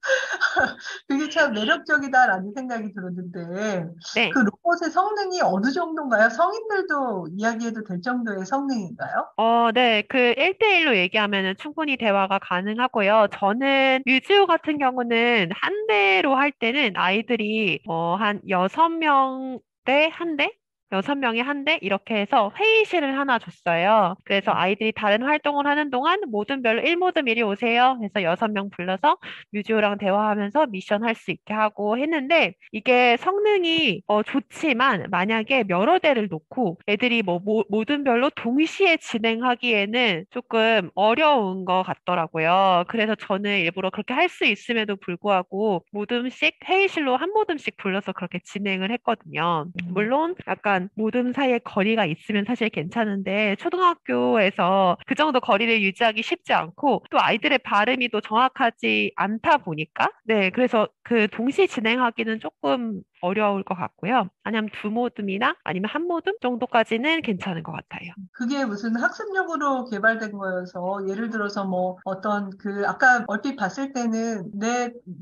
그게 참 매력적이다라는 생각이 들었는데, 네. 그 로봇의 성능이 어느 정도인가요? 성인들도 이야기해도 될 정도의 성능인가요? 네. 그 1대1로 얘기하면은 충분히 대화가 가능하고요. 저는 뮤지오 같은 경우는 한 대로 할 때는 아이들이 한 6명 대 한 대? 6명이 한 대? 이렇게 해서 회의실을 하나 줬어요. 그래서 아이들이 다른 활동을 하는 동안 모든별로 1모듬 이리 오세요 해서 6명 불러서 뮤지오랑 대화하면서 미션 할 수 있게 하고 했는데, 이게 성능이 좋지만 만약에 여러 대를 놓고 애들이 모든별로 동시에 진행하기에는 조금 어려운 것 같더라고요. 그래서 저는 일부러 그렇게 할 수 있음에도 불구하고 모듬씩 회의실로 한 모듬씩 불러서 그렇게 진행을 했거든요. 물론 약간 모듬 사이에 거리가 있으면 사실 괜찮은데 초등학교에서 그 정도 거리를 유지하기 쉽지 않고 또 아이들의 발음이 또 정확하지 않다 보니까, 네, 그래서 그 동시 진행하기는 조금 어려울 것 같고요. 아니면 2모듬이나 아니면 1모듬 정도까지는 괜찮은 것 같아요. 그게 무슨 학습용으로 개발된 거여서, 예를 들어서 뭐 어떤 아까 얼핏 봤을 때는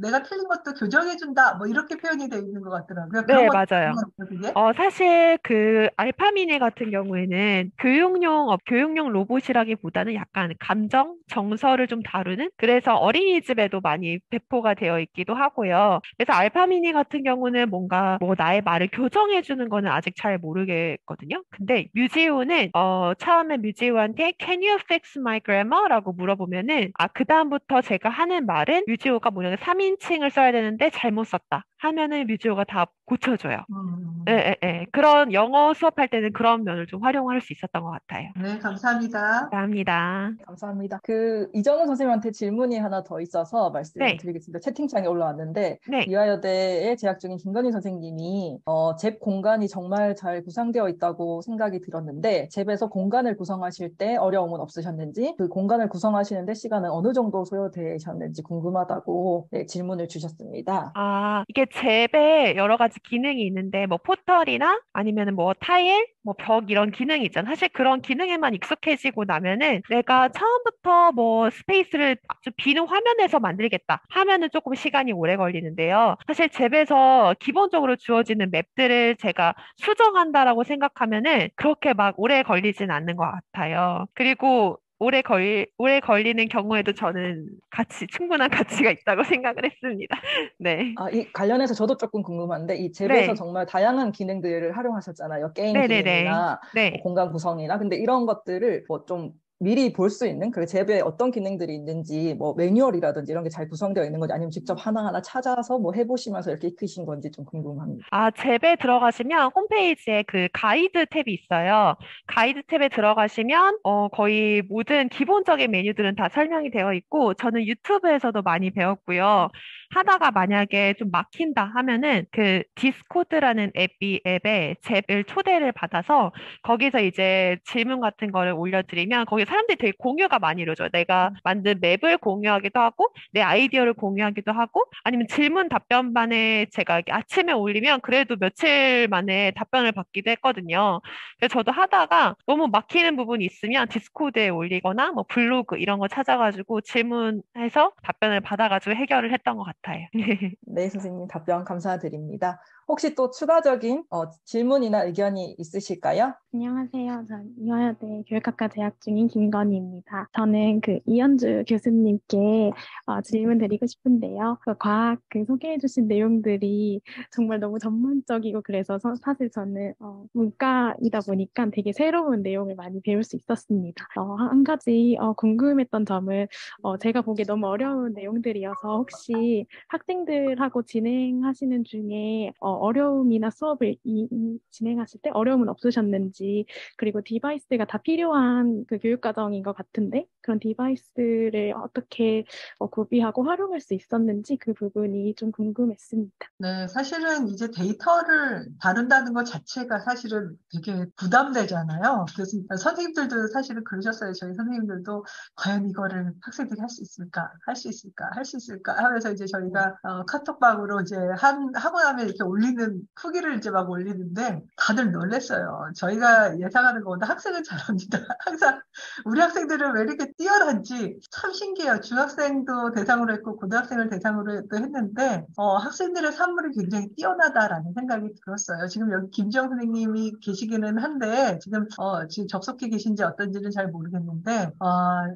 내가 틀린 것도 교정해준다 뭐 이렇게 표현이 되어 있는 것 같더라고요. 네, 그런 것 맞아요. 그게? 사실 그 알파미니 같은 경우에는 교육용 로봇이라기보다는 약간 감정, 정서를 좀 다루는, 그래서 어린이집에도 많이 배포가 되어 있기도 하고요. 그래서 알파미니 같은 경우는 뭔가 나의 말을 교정해주는 거는 아직 잘 모르겠거든요. 근데 뮤지오는 처음에 뮤지오한테 Can you fix my grammar라고 물어보면은 그다음부터 제가 하는 말은 뮤지오가 뭐냐면 3인칭을 써야 되는데 잘못 썼다 하면은 뮤지오가 다 고쳐줘요. 네. 그런 영어 수업할 때는 그런 면을 좀 활용할 수 있었던 것 같아요. 네, 감사합니다. 감사합니다. 감사합니다. 이정은 선생님한테 질문이 하나 더 있어서 네. 말씀드리겠습니다. 채팅창에 올라왔는데, 네. 이화여대에 재학 중인 김건희 선생님이 잽 공간이 정말 잘 구상되어 있다고 생각이 들었는데, 잽에서 공간을 구성하실 때 어려움은 없으셨는지, 그 공간을 구성하시는데 시간은 어느 정도 소요되셨는지 궁금하다고 질문을 주셨습니다. 이게 잽에 여러 가지 기능이 있는데 뭐 포털이나 아니면은 뭐 타일, 뭐 벽 이런 기능이 있잖아. 사실 그런 기능에만 익숙해지고 나면은 내가 처음부터 뭐 스페이스를 아주 비는 화면에서 만들겠다 하면은 조금 시간이 오래 걸리는데요. 사실 잽에서 기본적으로 주어지는 맵들을 제가 수정한다라고 생각하면은 그렇게 막 오래 걸리진 않는 것 같아요. 그리고 오래 걸리는 경우에도 저는 충분한 가치가 있다고 생각을 했습니다. 네. 이 관련해서 저도 조금 궁금한데, 이 잽에서 네. 정말 다양한 기능들을 활용하셨잖아요. 게임 네네네. 기능이나 네. 공간 구성이나. 근데 이런 것들을 좀 미리 볼 수 있는 그 잽에 어떤 기능들이 있는지 뭐 매뉴얼이라든지 이런 게 잘 구성되어 있는 건지 아니면 직접 하나하나 찾아서 뭐 해보시면서 이렇게 익히신 건지 좀 궁금합니다. 잽에 들어가시면 홈페이지에 그 가이드 탭이 있어요. 가이드 탭에 들어가시면 거의 모든 기본적인 메뉴들은 다 설명이 되어 있고 저는 유튜브에서도 많이 배웠고요. 하다가 만약에 좀 막힌다 하면은 그 디스코드라는 앱에 잽을 초대를 받아서 거기서 이제 질문 같은 거를 올려드리면 거기 사람들이 되게 공유가 많이 이루어져요. 내가 만든 맵을 공유하기도 하고 내 아이디어를 공유하기도 하고 아니면 질문 답변반에 제가 이렇게 아침에 올리면 그래도 며칠 만에 답변을 받기도 했거든요. 그래서 저도 하다가 너무 막히는 부분이 있으면 디스코드에 올리거나 뭐 블로그 이런 거 찾아가지고 질문해서 답변을 받아가지고 해결을 했던 것 같아요. 네, 선생님 답변 감사드립니다. 혹시 또 추가적인 질문이나 의견이 있으실까요? 안녕하세요. 전 이화여대 교육학과 재학 중인 김건희입니다. 저는 그 이현주 교수님께 질문 드리고 싶은데요. 그 과학 소개해 주신 내용들이 정말 너무 전문적이고 그래서 사실 저는 문과이다 보니까 되게 새로운 내용을 많이 배울 수 있었습니다. 한 가지 궁금했던 점은 제가 보기에 너무 어려운 내용들이어서 혹시 학생들하고 진행하시는 중에 어려움이나 수업을 진행하실 때 어려움은 없으셨는지, 그리고 디바이스가 다 필요한 그 교육과정인 것 같은데 그런 디바이스를 어떻게 구비하고 활용할 수 있었는지 그 부분이 좀 궁금했습니다. 네, 사실은 이제 데이터를 다룬다는 것 자체가 사실은 되게 부담되잖아요. 그래서 선생님들도 사실은 그러셨어요. 저희 선생님들도 과연 이거를 학생들이 할 수 있을까? 할 수 있을까? 할 수 있을까? 하면서 이제 저희가 카톡방으로 이제 하고 나면 이렇게 올리는 후기를 이제 막 올리는데 다들 놀랬어요. 저희가 예상하는 것보다 학생은 잘합니다. 항상 우리 학생들은 왜 이렇게 뛰어난지 참 신기해요. 중학생도 대상으로 했고 고등학생을 대상으로도 했는데 학생들의 산물이 굉장히 뛰어나다라는 생각이 들었어요. 지금 여기 김지영 선생님이 계시기는 한데 지금 접속해 계신지 어떤지는 잘 모르겠는데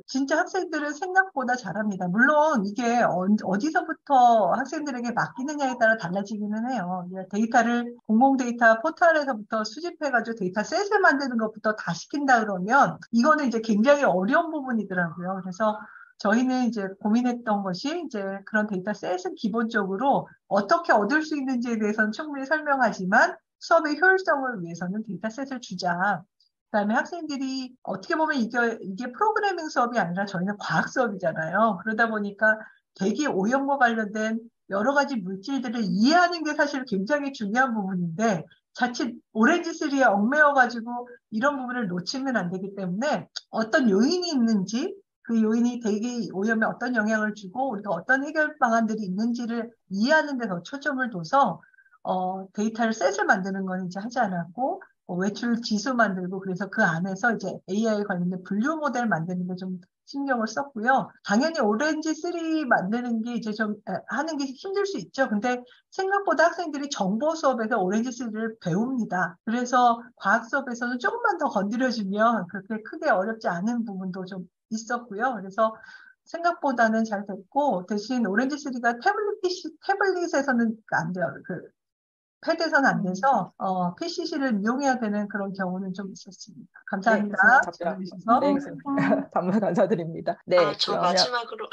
진짜 학생들은 생각보다 잘합니다. 물론 이게 어디서부터 학생들에게 맡기느냐에 따라 달라지기는 해요. 데이터를 공공 데이터 포털에서부터 수집해가지고 데이터셋을 만드는 것부터 다 시킨다 그러면 이거는 이제 굉장히 어려운 부분이더라고요. 그래서 저희는 이제 고민했던 것이 이제 그런 데이터셋은 기본적으로 어떻게 얻을 수 있는지에 대해서는 충분히 설명하지만 수업의 효율성을 위해서는 데이터셋을 주자. 그다음에 학생들이 어떻게 보면 이게 프로그래밍 수업이 아니라 저희는 과학 수업이잖아요. 그러다 보니까 대기 오염과 관련된 여러 가지 물질들을 이해하는 게 사실 굉장히 중요한 부분인데 자칫 오렌지3에 얽매여가지고 이런 부분을 놓치면 안 되기 때문에 어떤 요인이 있는지 그 요인이 대기 오염에 어떤 영향을 주고 우리가 어떤 해결 방안들이 있는지를 이해하는 데 더 초점을 둬서 데이터를 셋을 만드는 건 이제 하지 않았고 외출 지수 만들고 그래서 그 안에서 이제 AI 관련된 분류 모델 만드는 데 좀 신경을 썼고요. 당연히 오렌지3 만드는 게 이제 좀 하는 게 힘들 수 있죠. 근데 생각보다 학생들이 정보 수업에서 오렌지3를 배웁니다. 그래서 과학 수업에서는 조금만 더 건드려주면 그렇게 크게 어렵지 않은 부분도 좀 있었고요. 그래서 생각보다는 잘 됐고 대신 오렌지3가 태블릿에서는 안 돼요. 패드에서는 안 돼서 PCC를 이용해야 되는 그런 경우는 좀 있었습니다. 감사합니다. 네, 답변 감사드립니다. 네, 저 그러면 마지막으로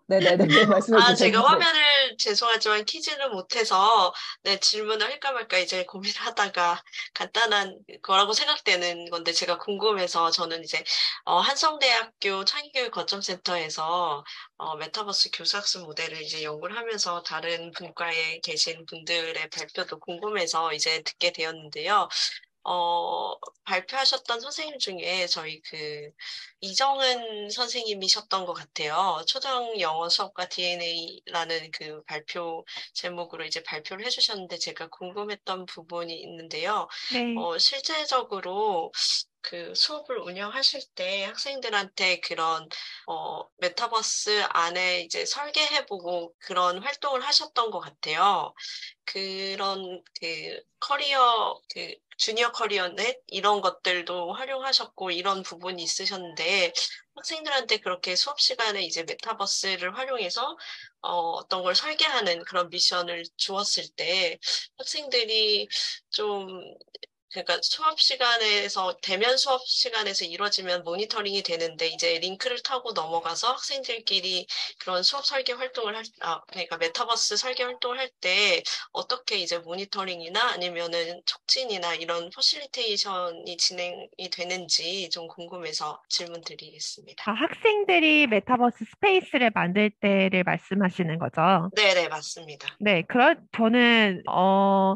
네네네 말씀해 주세요. 제가 화면을 죄송하지만 키지를 못해서 질문을 할까 말까 이제 고민하다가 간단한 거라고 생각되는 건데 제가 궁금해서 저는 이제 한성대학교 창의교육 거점센터에서 메타버스 교사학습 모델을 이제 연구를 하면서 다른 분과에 계신 분들의 발표도 궁금해서 이제 듣게 되었는데요. 발표하셨던 선생님 중에 저희 이정은 선생님이셨던 것 같아요. 초등 영어 수업과 DNA라는 그 발표 제목으로 이제 발표를 해주셨는데 제가 궁금했던 부분이 있는데요. 네. 실제적으로 그 수업을 운영하실 때 학생들한테 그런 메타버스 안에 이제 설계해보고 그런 활동을 하셨던 것 같아요. 그런 주니어 커리어넷 이런 것들도 활용하셨고 이런 부분이 있으셨는데 학생들한테 그렇게 수업 시간에 이제 메타버스를 활용해서 어떤 걸 설계하는 그런 미션을 주었을 때 학생들이 좀 그러니까 수업 시간에서 대면 수업 시간에서 이루어지면 모니터링이 되는데 이제 링크를 타고 넘어가서 학생들끼리 그런 수업 설계 활동을 그러니까 메타버스 설계 활동을 할 때 어떻게 이제 모니터링이나 아니면은 촉진이나 이런 퍼실리테이션이 진행이 되는지 좀 궁금해서 질문 드리겠습니다. 학생들이 메타버스 스페이스를 만들 때를 말씀하시는 거죠? 네네, 맞습니다. 네, 저는,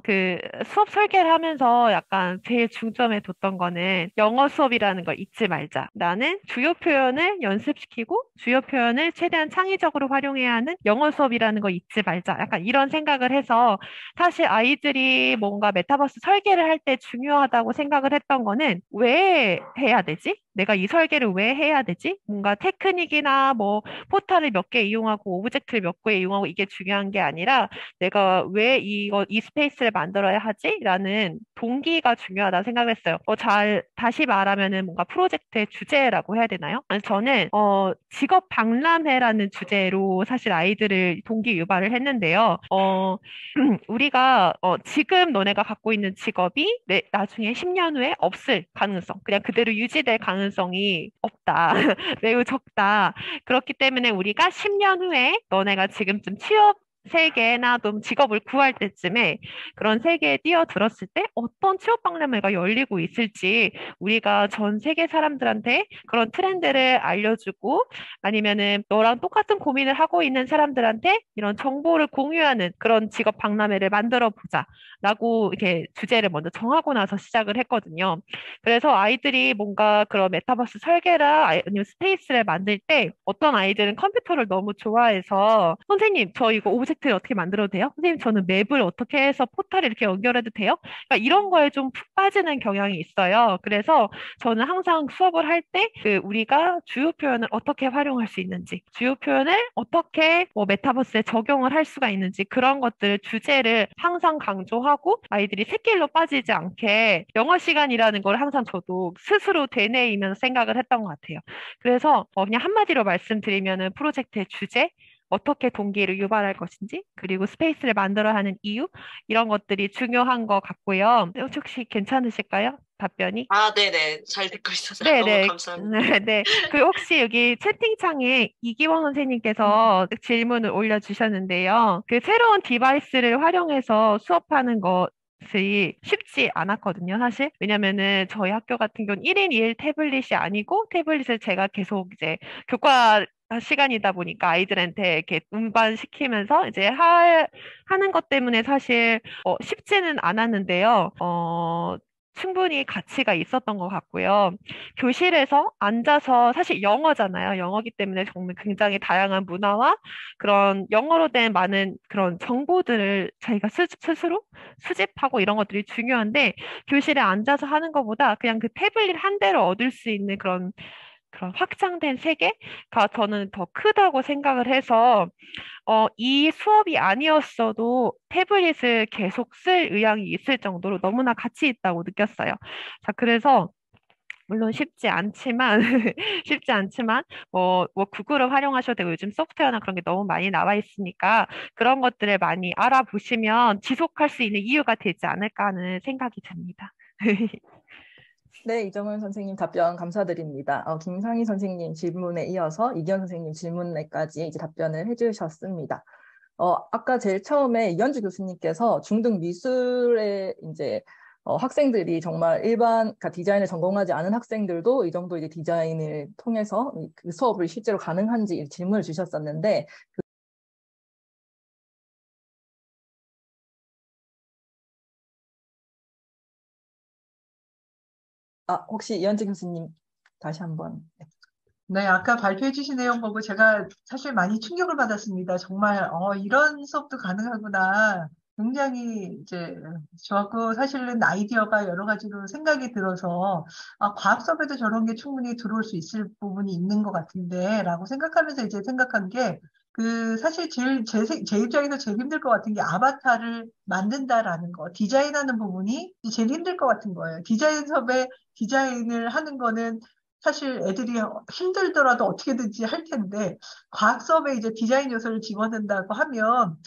그 수업 설계를 하면서 약간 제일 중점에 뒀던 거는 영어 수업이라는 걸 잊지 말자. 나는 주요 표현을 연습시키고 주요 표현을 최대한 창의적으로 활용해야 하는 영어 수업이라는 걸 잊지 말자. 약간 이런 생각을 해서 사실 아이들이 뭔가 메타버스 설계를 할 때 중요하다고 생각을 했던 거는 왜 해야 되지? 내가 이 설계를 왜 해야 되지? 뭔가 테크닉이나 뭐 포탈을 몇 개 이용하고 오브젝트를 몇 개 이용하고 이게 중요한 게 아니라 내가 왜 이 스페이스를 만들어야 하지? 라는 동기가 중요하다 생각을 했어요. 다시 말하면은 뭔가 프로젝트의 주제라고 해야 되나요? 아니, 저는, 직업 박람회라는 주제로 사실 아이들을 동기 유발을 했는데요. 우리가, 지금 너네가 갖고 있는 직업이 나중에 10년 후에 없을 가능성, 그냥 그대로 유지될 가능성이 없다. 매우 적다. 그렇기 때문에 우리가 10년 후에 너네가 지금쯤 취업 세계나 좀 직업을 구할 때쯤에 그런 세계에 뛰어들었을 때 어떤 취업 박람회가 열리고 있을지 우리가 전 세계 사람들한테 그런 트렌드를 알려주고 아니면은 너랑 똑같은 고민을 하고 있는 사람들한테 이런 정보를 공유하는 그런 직업 박람회를 만들어 보자 라고 이렇게 주제를 먼저 정하고 나서 시작을 했거든요. 그래서 아이들이 뭔가 그런 메타버스 설계라 아니면 스페이스를 만들 때 어떤 아이들은 컴퓨터를 너무 좋아해서 선생님 저 이거 오브젝트를 어떻게 만들어도 돼요? 선생님 저는 맵을 어떻게 해서 포탈에 이렇게 연결해도 돼요? 그러니까 이런 거에 좀 푹 빠지는 경향이 있어요. 그래서 저는 항상 수업을 할 때 그 우리가 주요 표현을 어떻게 활용할 수 있는지 주요 표현을 어떻게 뭐 메타버스에 적용을 할 수가 있는지 그런 것들 주제를 항상 강조하고 아이들이 샛길로 빠지지 않게 영어 시간이라는 걸 항상 저도 스스로 되뇌이면서 생각을 했던 것 같아요. 그래서 그냥 한마디로 말씀드리면은 프로젝트의 주제, 어떻게 동기를 유발할 것인지, 그리고 스페이스를 만들어야 하는 이유, 이런 것들이 중요한 것 같고요. 혹시 괜찮으실까요? 답변이? 네네. 잘 듣고 있어서 너무 네네. 감사합니다. 네. 그 혹시 여기 채팅창에 이기원 선생님께서 질문을 올려주셨는데요. 그 새로운 디바이스를 활용해서 수업하는 것이 쉽지 않았거든요, 사실. 왜냐면은 저희 학교 같은 경우는 1인 1 태블릿이 아니고 태블릿을 제가 계속 이제 교과 시간이다 보니까 아이들한테 이렇게 운반시키면서 이제 하는 것 때문에 사실 쉽지는 않았는데요. 충분히 가치가 있었던 것 같고요. 교실에서 앉아서 사실 영어잖아요. 영어기 때문에 정말 굉장히 다양한 문화와 그런 영어로 된 많은 그런 정보들을 자기가 스스로 수집하고 이런 것들이 중요한데 교실에 앉아서 하는 것보다 그냥 그 태블릿 한 대를 얻을 수 있는 그런 확장된 세계가 저는 더 크다고 생각을 해서 이 수업이 아니었어도 태블릿을 계속 쓸 의향이 있을 정도로 너무나 가치 있다고 느꼈어요. 자, 그래서 물론 쉽지 않지만, 쉽지 않지만, 뭐 구글을 활용하셔도 되고 요즘 소프트웨어나 그런 게 너무 많이 나와 있으니까 그런 것들을 많이 알아보시면 지속할 수 있는 이유가 되지 않을까 하는 생각이 듭니다. 네, 이정은 선생님 답변 감사드립니다. 김상희 선생님 질문에 이어서 이기현 선생님 질문에까지 이제 답변을 해주셨습니다. 아까 제일 처음에 이현주 교수님께서 중등 미술의 이제 학생들이 정말 그러니까 디자인을 전공하지 않은 학생들도 이 정도 이제 디자인을 통해서 그 수업을 실제로 가능한지 질문을 주셨었는데 혹시 이현주 교수님 다시 한번. 네, 아까 발표해 주신 내용 보고 제가 사실 많이 충격을 받았습니다. 정말, 이런 수업도 가능하구나. 굉장히 이제 좋았고, 사실은 아이디어가 여러 가지로 생각이 들어서, 과학 수업에도 저런 게 충분히 들어올 수 있을 부분이 있는 것 같은데, 라고 생각하면서 이제 생각한 게, 사실 제 입장에서 제일 힘들 것 같은 게 아바타를 만든다라는 거, 디자인하는 부분이 제일 힘들 것 같은 거예요. 디자인 수업에 디자인을 하는 거는 사실 애들이 힘들더라도 어떻게든지 할 텐데, 과학 수업에 이제 디자인 요소를 집어넣는다고 하면,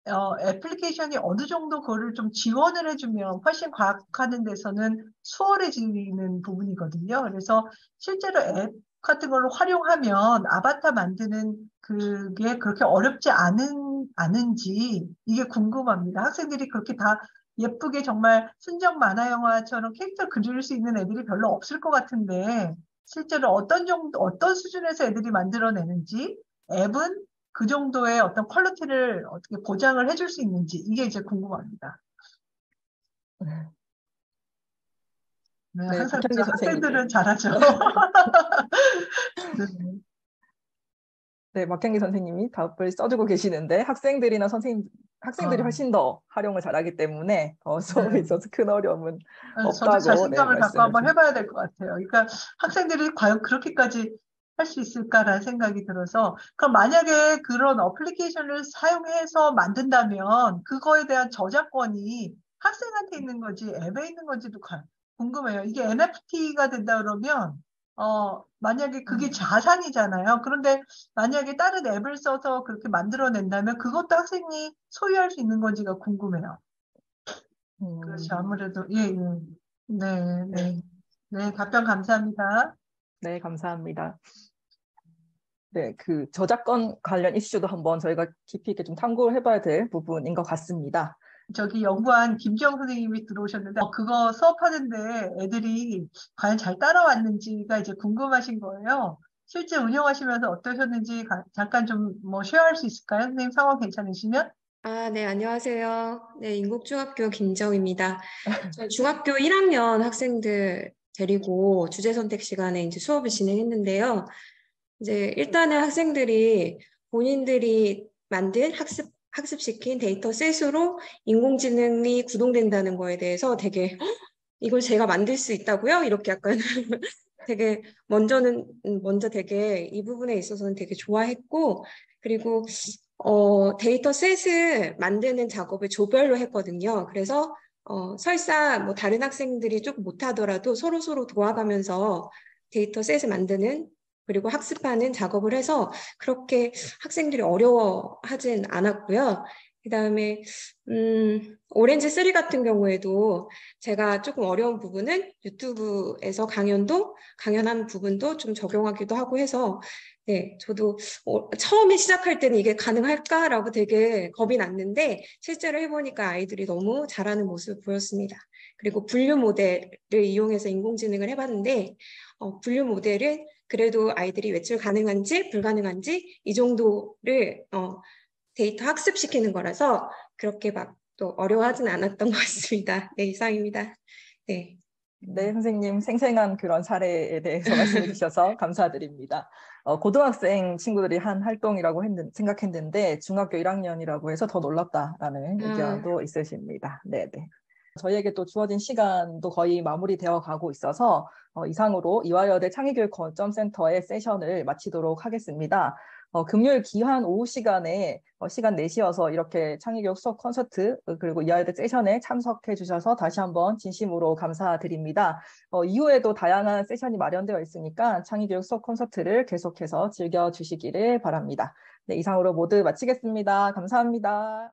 애플리케이션이 어느 정도 그거를 좀 지원을 해주면 훨씬 과학하는 데서는 수월해지는 부분이거든요. 그래서 실제로 앱 같은 걸로 활용하면 아바타 만드는 그게 그렇게 어렵지 않은지 이게 궁금합니다. 학생들이 그렇게 다 예쁘게 정말 순정 만화 영화처럼 캐릭터 그릴 수 있는 애들이 별로 없을 것 같은데 실제로 어떤 수준에서 애들이 만들어내는지 앱은 그 정도의 어떤 퀄리티를 어떻게 보장을 해줄 수 있는지 이게 이제 궁금합니다. 네, 네, 항상 박현기 학생들은 선생님이. 잘하죠. 네, 박현기 선생님이 답을 써주고 계시는데 학생들이 훨씬 더 활용을 잘하기 때문에 수업에 있어서 큰 어려움은 저도 없다고 자신감을 갖고 말씀을 한번 해봐야 될 것 같아요. 그러니까 학생들이 과연 그렇게까지 할 수 있을까라는 생각이 들어서 그럼 만약에 그런 어플리케이션을 사용해서 만든다면 그거에 대한 저작권이 학생한테 있는 건지 앱에 있는 건지도 궁금해요. 이게 NFT가 된다 그러면 만약에 그게 자산이잖아요. 그런데 만약에 다른 앱을 써서 그렇게 만들어낸다면 그것도 학생이 소유할 수 있는 건지가 궁금해요. 그렇죠. 아무래도, 예. 네, 답변 감사합니다. 네, 감사합니다. 네, 그 저작권 관련 이슈도 한번 저희가 깊이 있게 좀 탐구를 해봐야 될 부분인 것 같습니다. 저기 연구한 김지영 선생님이 들어오셨는데 그거 수업하는데 애들이 과연 잘 따라왔는지가 이제 궁금하신 거예요. 실제 운영하시면서 어떠셨는지 잠깐 좀 쉐어할 수 있을까요? 선생님 상황 괜찮으시면? 네, 안녕하세요. 네, 인국중학교 김정입니다. 저 중학교 1학년 학생들 데리고 주제 선택 시간에 이제 수업을 진행했는데요. 이제 일단은 학생들이 본인들이 만든 학습시킨 데이터셋으로 인공지능이 구동된다는 거에 대해서 되게 이걸 제가 만들 수 있다고요? 이렇게 약간 되게 먼저 되게 이 부분에 있어서는 되게 좋아했고 그리고 데이터셋을 만드는 작업을 조별로 했거든요. 그래서 설사 뭐 다른 학생들이 조금 못하더라도 서로 도와가면서 데이터셋을 만드는 그리고 학습하는 작업을 해서 그렇게 학생들이 어려워하진 않았고요. 그 다음에 오렌지3 같은 경우에도 제가 조금 어려운 부분은 유튜브에서 강연한 부분도 좀 적용하기도 하고 해서 네, 저도 처음에 시작할 때는 이게 가능할까라고 되게 겁이 났는데 실제로 해보니까 아이들이 너무 잘하는 모습을 보였습니다. 그리고 분류 모델을 이용해서 인공지능을 해봤는데 분류 모델은 그래도 아이들이 외출 가능한지 불가능한지 이 정도를 데이터 학습시키는 거라서 그렇게 막 또 어려워하진 않았던 것 같습니다. 네, 이상입니다. 네. 네, 선생님 생생한 그런 사례에 대해서 말씀해 주셔서 감사드립니다. 고등학생 친구들이 한 활동이라고 생각했는데 중학교 1학년이라고 해서 더 놀랍다라는 의견도 있으십니다. 네. 저희에게 또 주어진 시간도 거의 마무리되어 가고 있어서 이상으로 이화여대 창의교육 거점센터의 세션을 마치도록 하겠습니다. 금요일 귀한 오후 시간에 시간 내시어서 이렇게 창의교육 수업 콘서트 그리고 이화여대 세션에 참석해 주셔서 다시 한번 진심으로 감사드립니다. 이후에도 다양한 세션이 마련되어 있으니까 창의교육 수업 콘서트를 계속해서 즐겨주시기를 바랍니다. 네, 이상으로 모두 마치겠습니다. 감사합니다.